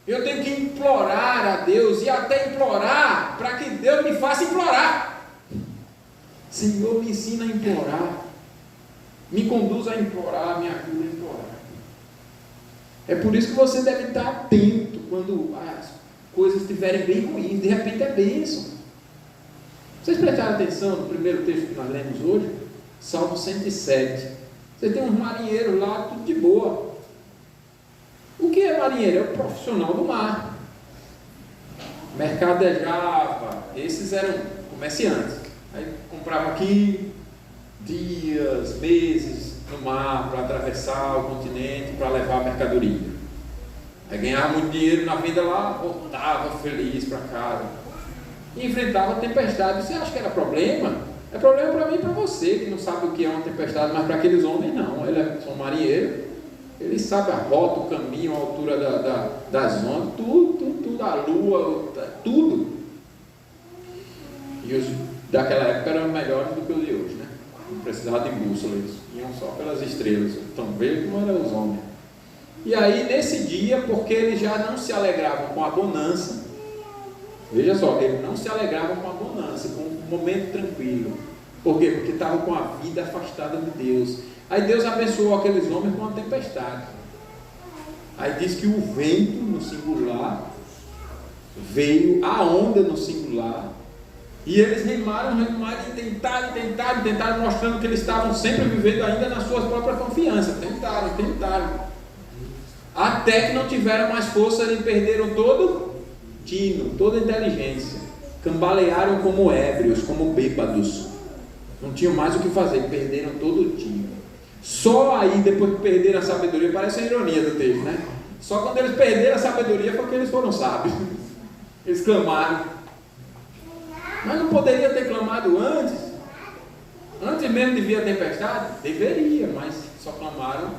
Eu tenho que implorar a Deus e até implorar para que Deus me faça implorar. Senhor, me ensina a implorar, me conduz a implorar, me ajuda a implorar. É por isso que você deve estar atento quando as coisas estiverem bem ruins. De repente é bênção. Vocês prestaram atenção no primeiro texto que nós lemos hoje? Salmo 107. Você tem uns marinheiros lá, tudo de boa. O que é marinheiro? É o profissional do mar. Mercadejava, esses eram comerciantes. Aí comprava aqui dias, meses no mar para atravessar o continente, para levar a mercadoria. Aí ganhava muito dinheiro na vida lá, voltava feliz para casa. E enfrentava a tempestade. Você acha que era problema? É problema para mim e para você, que não sabe o que é uma tempestade, mas para aqueles homens não. Eles são marinheiros, eles sabem a rota, o caminho, a altura das ondas, tudo, a lua, tudo. E os daquela época eram melhores do que os de hoje, né? Não precisava de bússola, eles iam só pelas estrelas. Então veja como eram os homens. E aí nesse dia, porque eles já não se alegravam com a bonança, veja só, eles não se alegravam com a bonança, com um momento tranquilo. Por quê? Porque estavam com a vida afastada de Deus. Aí Deus abençoou aqueles homens com uma tempestade. Aí diz que o vento no singular veio, a onda no singular, e eles remaram e tentaram, mostrando que eles estavam sempre vivendo ainda na sua própria confiança. Tentaram. Até que não tiveram mais força e perderam todo tino, toda inteligência. Cambalearam como ébrios, como bêbados. Não tinham mais o que fazer, perderam todo o tino. Só aí, depois que perderam a sabedoria, parece a ironia do texto, né? Só quando eles perderam a sabedoria foi que eles foram sábios. Eles clamaram. Mas não poderia ter clamado antes? Antes mesmo de vir a tempestade? Deveria, mas só clamaram.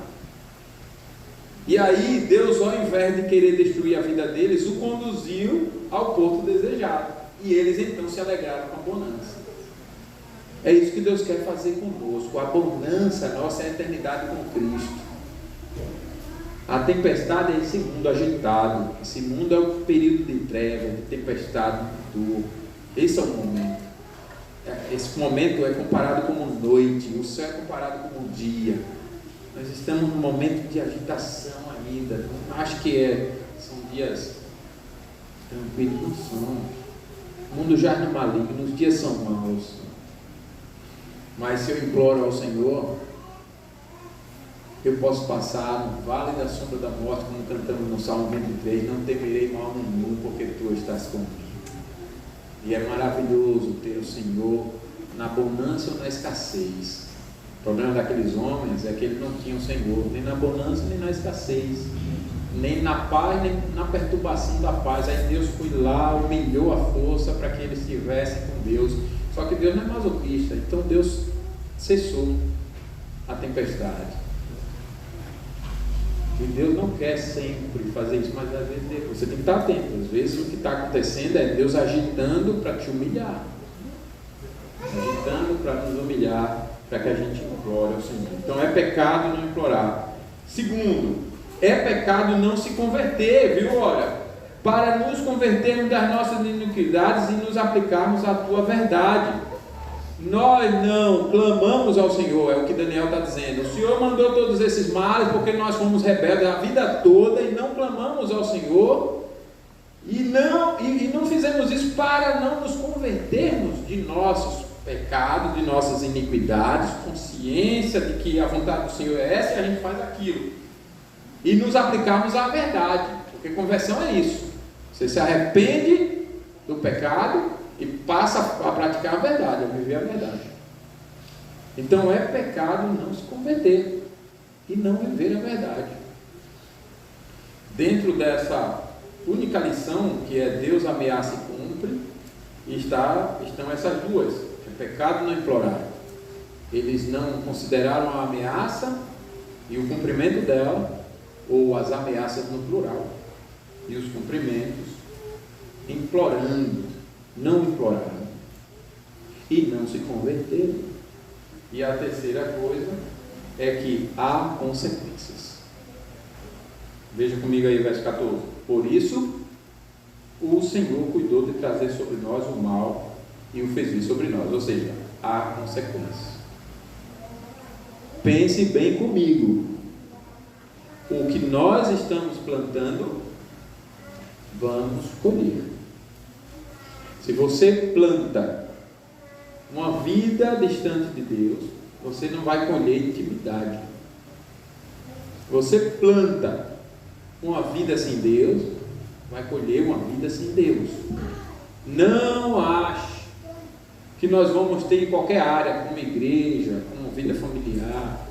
E aí Deus, ao invés de querer destruir a vida deles, o conduziu ao porto desejado. E eles então se alegraram com a bonança. É isso que Deus quer fazer conosco. A bonança nossa é a eternidade com Cristo. A tempestade é esse mundo agitado. Esse mundo é o período de treva, de tempestade, de dor. Esse é o momento. Esse momento é comparado como noite. O céu é comparado como dia. Nós estamos num momento de agitação ainda. Não acho que são dias tranquilos, não são. O mundo jaz no maligno, os dias são maus. Mas se eu imploro ao Senhor, eu posso passar no vale da sombra da morte, como cantamos no Salmo 23, não temerei mal nenhum, porque tu estás comigo. E é maravilhoso ter o Senhor na bonança ou na escassez. O problema daqueles homens é que eles não tinham Senhor, nem na bonança, nem na escassez, nem na paz, nem na perturbação da paz. Aí Deus foi lá, humilhou a força para que eles estivessem com Deus. Só que Deus não é masoquista, então Deus cessou a tempestade. E Deus não quer sempre fazer isso, mas às vezes você tem que estar atento. Às vezes o que está acontecendo é Deus agitando para te humilhar, agitando para nos humilhar, para que a gente implore ao Senhor. Então é pecado não implorar. Segundo, é pecado não se converter, viu? Olha, para nos convertermos das nossas iniquidades e nos aplicarmos à tua verdade. Nós não clamamos ao Senhor, é o que Daniel está dizendo. O Senhor mandou todos esses males porque nós fomos rebeldes a vida toda e não clamamos ao Senhor e não fizemos isso para não nos convertermos de nossos pecados, de nossas iniquidades, consciência de que a vontade do Senhor é essa e a gente faz aquilo e nos aplicarmos à verdade, porque conversão é isso. Você se arrepende do pecado e passa a praticar a verdade, a viver a verdade. Então é pecado não se converter e não viver a verdade. Dentro dessa única lição que é Deus ameaça e cumpre, estão essas duas. É pecado não implorar. Eles não consideraram a ameaça e o cumprimento dela, ou as ameaças no plural, e os cumprimentos implorando, não imploraram e não se converteram. E a terceira coisa é que há consequências. Veja comigo aí verso 14. Por isso o Senhor cuidou de trazer sobre nós o mal e o fez vir sobre nós, ou seja, há consequências. Pense bem comigo. O que nós estamos plantando, vamos colher. Se você planta uma vida distante de Deus, você não vai colher intimidade. Você planta uma vida sem Deus, vai colher uma vida sem Deus. Não ache que nós vamos ter em qualquer área, como igreja, como vida familiar,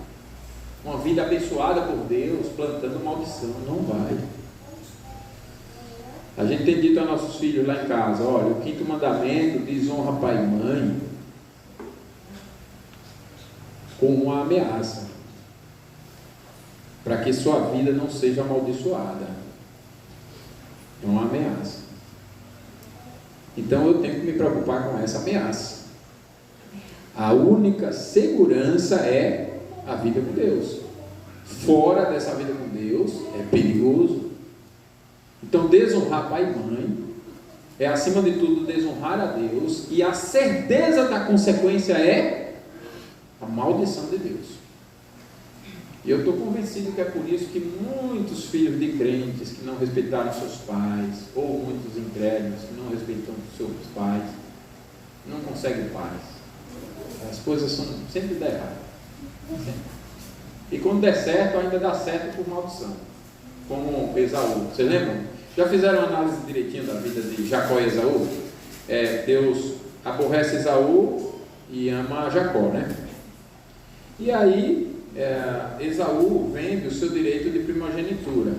uma vida abençoada por Deus, plantando maldição. Não vai. A gente tem dito a nossos filhos lá em casa: olha, o 5º mandamento desonra pai e mãe, como uma ameaça, para que sua vida não seja amaldiçoada. É uma ameaça. Então eu tenho que me preocupar com essa ameaça. A única segurança é a vida com Deus. Fora dessa vida com Deus é perigoso. Então desonrar pai e mãe é, acima de tudo, desonrar a Deus, e a certeza da consequência é a maldição de Deus. E eu estou convencido que é por isso que muitos filhos de crentes que não respeitaram seus pais, ou muitos incrédulos que não respeitam seus pais, não conseguem paz. As coisas sempre dão errado. Sempre. E quando der certo, ainda dá certo por maldição. Como Esaú. Vocês lembram? Já fizeram uma análise direitinho da vida de Jacó e Esaú? Deus aborrece Esaú e ama Jacó, né? E aí Esaú vende o seu direito de primogenitura.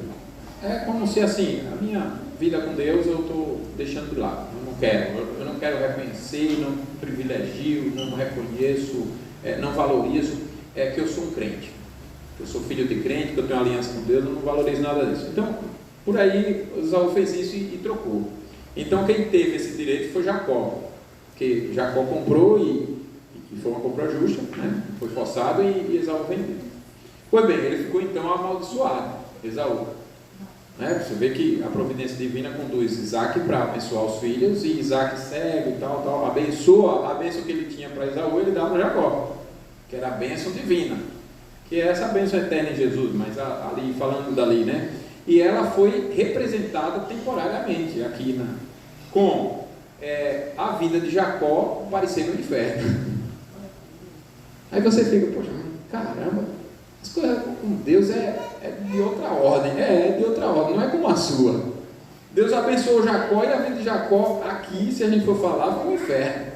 É como se assim, a minha vida com Deus eu estou deixando de lado. Eu não quero reconhecer, não privilegio, não reconheço, não valorizo que eu sou um crente, que eu sou filho de crente, que eu tenho aliança com Deus, eu não valorizo nada disso. Então, por aí, Esaú fez isso e trocou. Então, quem teve esse direito foi Jacó, que Jacó comprou e foi uma compra justa, né? Foi forçado e Esaú vendeu. Pois bem, ele ficou então amaldiçoado, Esaú. Você vê que a providência divina conduz Isaac para abençoar os filhos, e Isaac segue e tal, abençoa. A bênção que ele tinha para Esaú, ele dá para Jacó, que era a bênção divina, que é essa bênção eterna em Jesus, mas ali, falando dali, né? E ela foi representada temporariamente aqui, com a vida de Jacó parecendo um inferno. Aí você fica, poxa, caramba, as coisas com Deus é de outra ordem, de outra ordem, não é como a sua. Deus abençoou Jacó, e a vida de Jacó aqui, se a gente for falar, foi um inferno.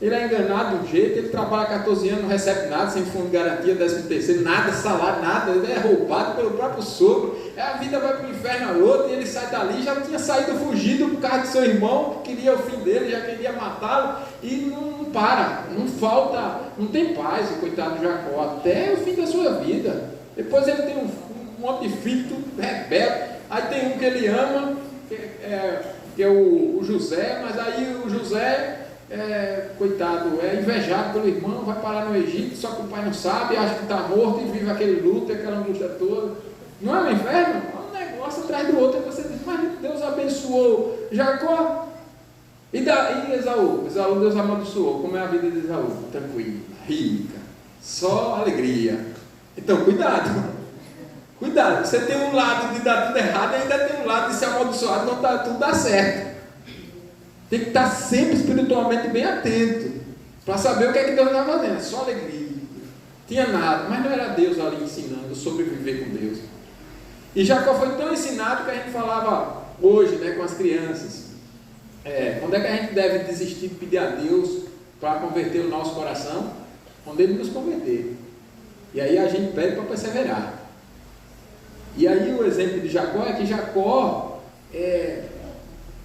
Ele é enganado de um jeito, ele trabalha 14 anos, não recebe nada, sem fundo de garantia, 13º, nada, salário, nada, ele é roubado pelo próprio sogro, a vida vai para o inferno a outra, e ele sai dali, já tinha saído fugido por causa de seu irmão, que queria o fim dele, já queria matá-lo, e não para, não falta, não tem paz, o coitado de Jacó, até o fim da sua vida. Depois ele tem um monte de filho, tudo rebelde, aí tem um que ele ama, que é o José, mas aí o José... coitado, é invejado pelo irmão, vai parar no Egito, só que o pai não sabe, acha que está morto e vive aquele luto, aquela angústia toda. Não é um inferno? É um negócio atrás do outro. Aí você diz, mas Deus abençoou Jacó e Esaú. Deus abençoou. Como é a vida de Esaú? Tranquila, rica, só alegria. Então cuidado, você tem um lado de dar tudo errado e ainda tem um lado de ser amaldiçoado, não tudo dá certo. Tem que estar sempre espiritualmente bem atento, para saber o que é que Deus está fazendo. É só alegria, tinha nada, mas não era Deus ali ensinando sobre viver com Deus. E Jacó foi tão ensinado que a gente falava hoje, né, com as crianças, quando é que a gente deve desistir de pedir a Deus para converter o nosso coração? Quando Ele nos converter. E aí a gente pede para perseverar. E aí o exemplo de Jacó é que Jacó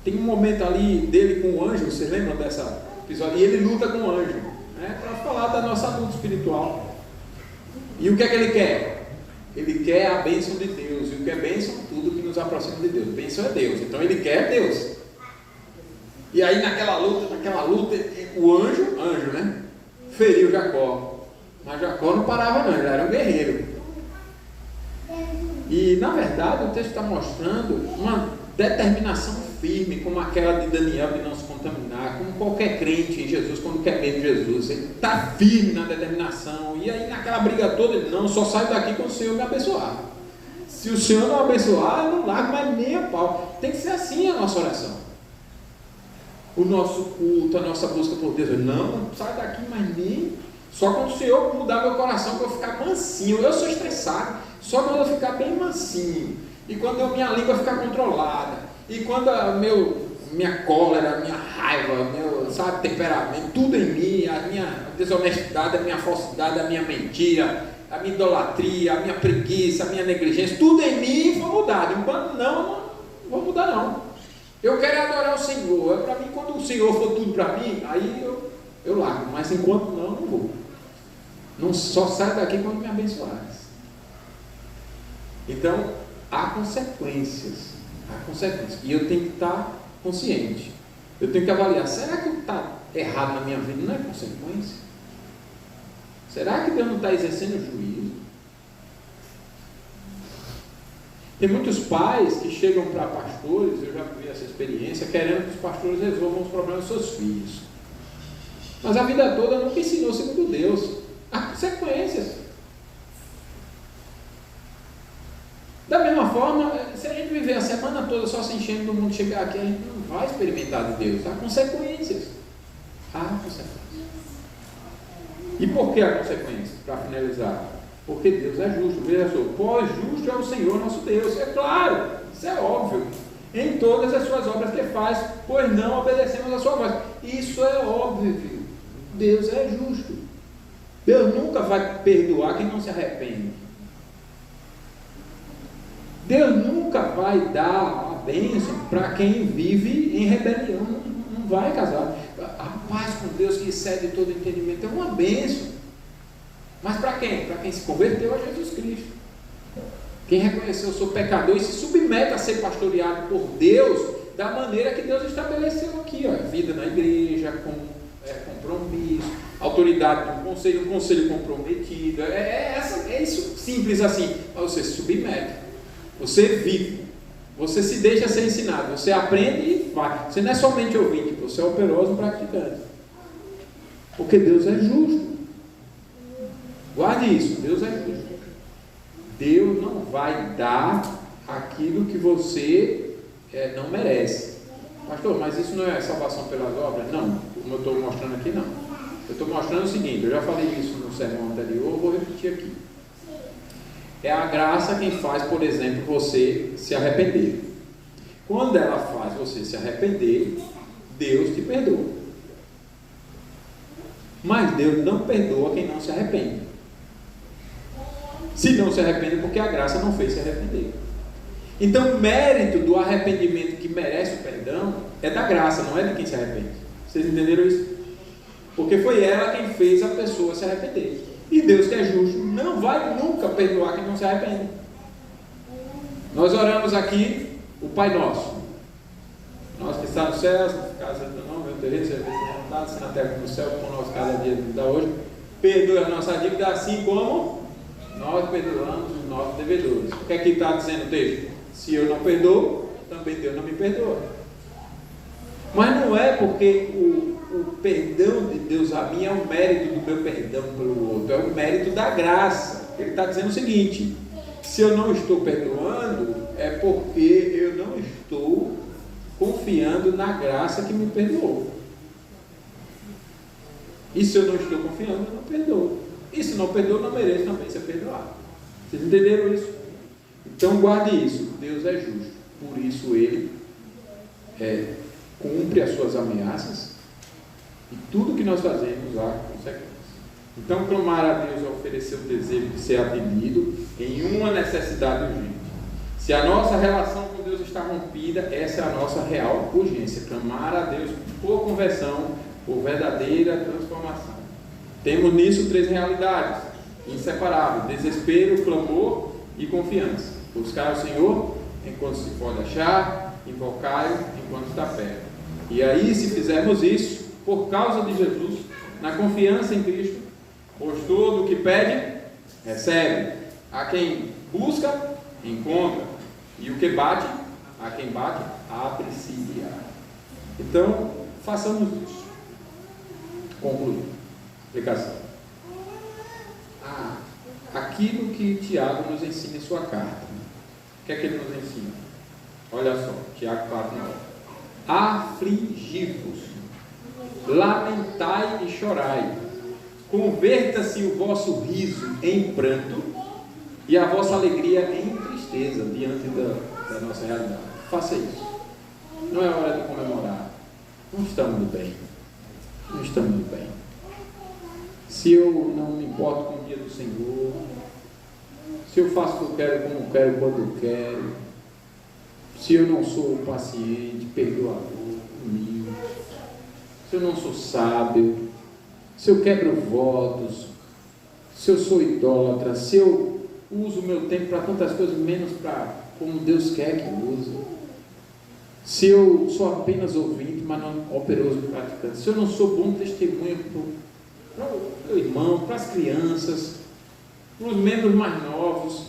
tem um momento ali dele com o anjo, vocês lembram dessa episódio? E ele luta com o anjo, para falar da nossa luta espiritual. E o que é que ele quer? Ele quer a bênção de Deus. E o que é bênção? Tudo que nos aproxima de Deus. Bênção é Deus. Então ele quer Deus. E aí naquela luta, o anjo, né? Feriu Jacó. Mas Jacó não parava não, ele era um guerreiro. E na verdade o texto está mostrando uma determinação firme, como aquela de Daniel de não se contaminar, como qualquer crente em Jesus, quando quer mesmo Jesus, ele está firme na determinação. E aí naquela briga toda, ele não, só saio daqui quando o Senhor me abençoar. Se o Senhor não abençoar, eu não largo mais nem a pau. Tem que ser assim a nossa oração, o nosso culto, a nossa busca por Deus. Não saio daqui mais nem, só quando o Senhor mudar meu coração, para eu ficar mansinho. Eu sou estressado, só quando eu ficar bem mansinho, e quando minha língua ficar controlada, e quando minha cólera, minha raiva, meu, sabe, temperamento, tudo em mim, a minha desonestidade, a minha falsidade, a minha mentira, a minha idolatria, a minha preguiça, a minha negligência, tudo em mim for mudado. Enquanto não vou mudar não. Eu quero adorar o Senhor. Para mim, quando o Senhor for tudo para mim, aí eu largo. Mas enquanto não vou. Não só saio daqui quando me abençoares. Então, há consequências. E eu tenho que estar consciente. Eu tenho que avaliar. Será que está errado na minha vida? Não é consequência? Será que Deus não está exercendo juízo? Tem muitos pais que chegam para pastores, eu já vi essa experiência, querendo que os pastores resolvam os problemas dos seus filhos. Mas a vida toda nunca ensinou segundo Deus. Há consequências. Da mesma forma, se a gente viver a semana toda só se enchendo do mundo, chegar aqui, a gente não vai experimentar de Deus. Há consequências. E por que a consequência? Para finalizar, porque Deus é justo. Veja só, pois justo é o Senhor nosso Deus. É claro, isso é óbvio. Em todas as suas obras que faz, pois não obedecemos a sua voz. Isso é óbvio. Deus é justo. Deus nunca vai perdoar quem não se arrepende. Deus nunca vai dar a bênção para quem vive em rebelião. Não vai casar. A paz com Deus que excede todo entendimento é uma bênção. Mas para quem? Para quem se converteu a Jesus Cristo. Quem reconheceu o seu pecador e se submete a ser pastoreado por Deus da maneira que Deus estabeleceu aqui. Vida na igreja, com compromisso, autoridade do conselho, um conselho comprometido. É isso simples assim. Mas você se submete. Você vive. Você se deixa ser ensinado. Você aprende e vai. Você não é somente ouvinte, você é operoso praticante. Porque Deus é justo. Guarde isso, Deus é justo. Deus não vai dar aquilo que você não merece. Pastor, mas isso não é salvação pelas obras? Não, como eu estou mostrando aqui, não. Eu estou mostrando o seguinte, eu já falei isso no sermão anterior, vou repetir aqui. É a graça quem faz, por exemplo, você se arrepender. Quando ela faz você se arrepender, Deus te perdoa. Mas Deus não perdoa quem não se arrepende. Se não se arrepende, porque a graça não fez se arrepender. Então, o mérito do arrependimento que merece o perdão é da graça, não é de quem se arrepende. Vocês entenderam isso? Porque foi ela quem fez a pessoa se arrepender. E Deus, que é justo, não vai nunca perdoar quem não se arrepende. Nós oramos aqui o Pai Nosso. Nós que está no céu, casa do nome, meu terreiro, seja vontade, se na terra como no céu, com nós cada dia da hoje. Perdoe a nossa dívida, assim como nós perdoamos os nossos devedores. O que é que está dizendo o texto? Se eu não perdoo, também Deus não me perdoa. Mas não é porque o perdão de Deus a mim é o mérito do meu perdão pelo outro, é o mérito da graça. Ele está dizendo o seguinte: se eu não estou perdoando, é porque eu não estou confiando na graça que me perdoou. E se eu não estou confiando, eu não perdoo. E se não perdoo, não mereço também ser perdoado. Vocês entenderam isso? Então guarde isso. Deus é justo. Por isso Ele cumpre as suas ameaças. E tudo que nós fazemos há consequências. Então clamar a Deus é oferecer o desejo de ser atendido em uma necessidade urgente. Se a nossa relação com Deus está rompida, essa é a nossa real urgência. Clamar a Deus por conversão, por verdadeira transformação. Temos nisso 3 realidades inseparáveis: desespero, clamor e confiança. Buscar o Senhor enquanto se pode achar, invocar-o enquanto está perto. E aí, se fizermos isso, por causa de Jesus, na confiança em Cristo, pois todo o que pede, recebe. A quem busca, encontra. E o que bate, a quem bate, abre-se-lhe. Então, façamos isso. Concluindo. Explicação. Aquilo que Tiago nos ensina em sua carta. O que é que ele nos ensina? Olha só, Tiago 4:9. Afligi-vos, lamentai e chorai, converta-se o vosso riso em pranto e a vossa alegria em tristeza. tristeza diante da nossa realidade. Faça isso. Não é hora de comemorar. Não estamos bem. Não estamos bem. Se eu não me importo com o dia do Senhor, se eu faço o que eu quero, como quero, quando eu quero, se eu não sou paciente, perdoador, humilde, se eu não sou sábio, se eu quebro votos, se eu sou idólatra, se eu uso o meu tempo para tantas coisas, menos para como Deus quer que eu use, se eu sou apenas ouvinte, mas não operoso praticante, se eu não sou bom testemunho para o meu irmão, para as crianças, para os membros mais novos,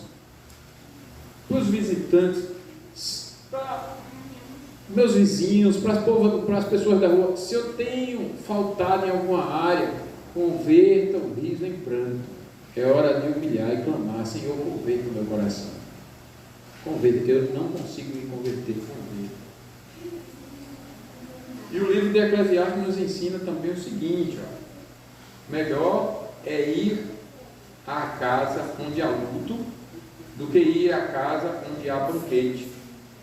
para os visitantes, para meus vizinhos, para as pessoas da rua, se eu tenho faltado em alguma área, converta o riso em pranto. É hora de humilhar e clamar: Senhor, converta o meu coração. Converta, que eu não consigo me converter. Converta. E o livro de Eclesiastes nos ensina também o seguinte: melhor é ir à casa onde há luto do que ir à casa onde há banquete,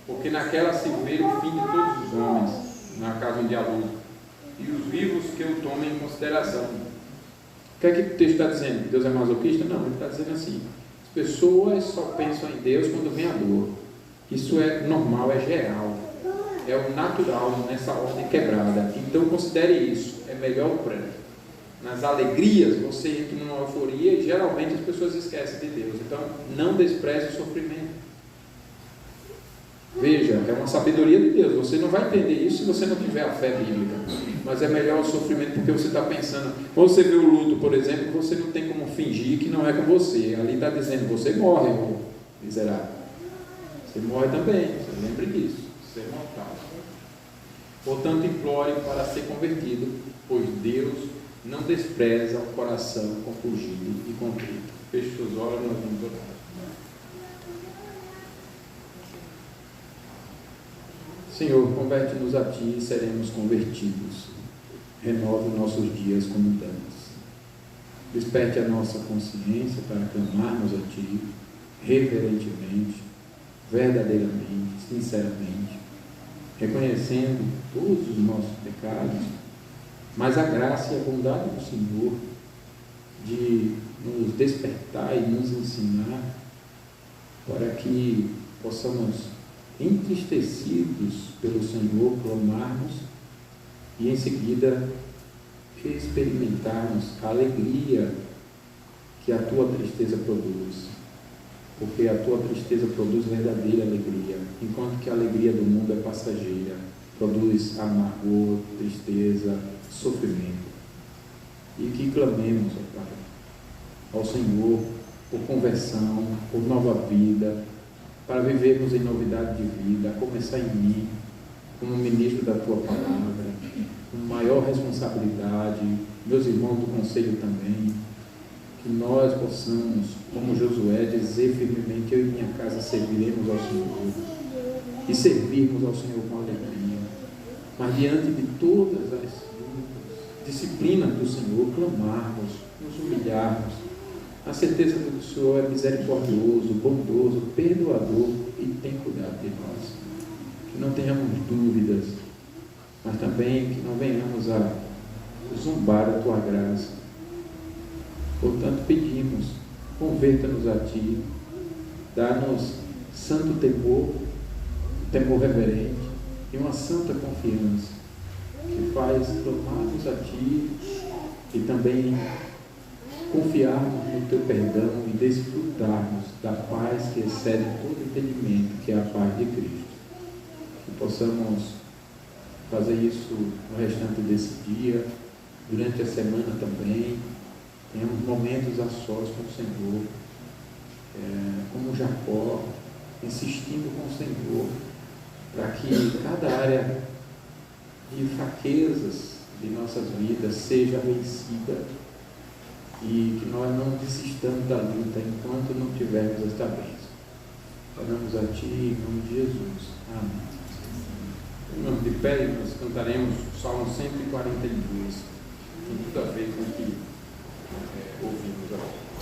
porque naquela se vê o fim de todos os homens, na casa onde há luto, e os vivos que o tomem em consideração. O que é que o texto está dizendo? Deus é masoquista? Não, ele está dizendo assim: as pessoas só pensam em Deus quando vem a dor. Isso é normal, é geral, é o natural nessa ordem quebrada. Então considere isso, é melhor o pranto. Nas alegrias você entra numa euforia e geralmente as pessoas esquecem de Deus. Então não despreze o sofrimento. Veja, é uma sabedoria de Deus. Você não vai entender isso se você não tiver a fé bíblica. Mas é melhor o sofrimento porque você está pensando. Quando você vê o luto, por exemplo, você não tem como fingir que não é com você. Ali está dizendo: você morre, irmão miserável. Você morre também. Você lembre disso. Você é mortal. Portanto, implore para ser convertido, pois Deus não despreza o coração compungido e contrito. Feche seus olhos, nós vamos orar. Senhor, converte-nos a Ti e seremos convertidos. Renove nossos dias como dantes. Desperte a nossa consciência para clamarmos a Ti, reverentemente, verdadeiramente, sinceramente, reconhecendo todos os nossos pecados, mas a graça e a bondade do Senhor de nos despertar e nos ensinar para que possamos, entristecidos pelo Senhor, clamarmos e em seguida experimentarmos a alegria que a Tua tristeza produz, porque a Tua tristeza produz verdadeira alegria, enquanto que a alegria do mundo é passageira, produz amargor, tristeza, sofrimento. E que clamemos, ó Pai, ao Senhor por conversão, por nova vida, para vivermos em novidade de vida, a começar em mim, como ministro da Tua palavra, com maior responsabilidade, meus irmãos do conselho também, que nós possamos, como Josué, dizer firmemente: eu e minha casa serviremos ao Senhor, e servirmos ao Senhor com alegria, mas diante de todas as disciplinas do Senhor, clamarmos, nos humilharmos, a certeza de que o Senhor é misericordioso, bondoso, perdoador e tem cuidado de nós. Que não tenhamos dúvidas, mas também que não venhamos a zombar da Tua graça. Portanto, pedimos: converta-nos a Ti, dá-nos santo temor, temor reverente e uma santa confiança que faz clamarmos a Ti e também confiarmos no Teu perdão e desfrutarmos da paz que excede todo entendimento, que é a paz de Cristo. Que possamos fazer isso no restante desse dia, durante a semana também, tenhamos momentos a sós com o Senhor, como Jacó, insistindo com o Senhor, para que cada área de fraquezas de nossas vidas seja vencida e que nós não desistamos da luta enquanto não tivermos esta bênção. Oramos a Ti em nome de Jesus. Amém. Irmãos, de pé, nós cantaremos o Salmo 142. Tem tudo a ver com o que ouvimos agora.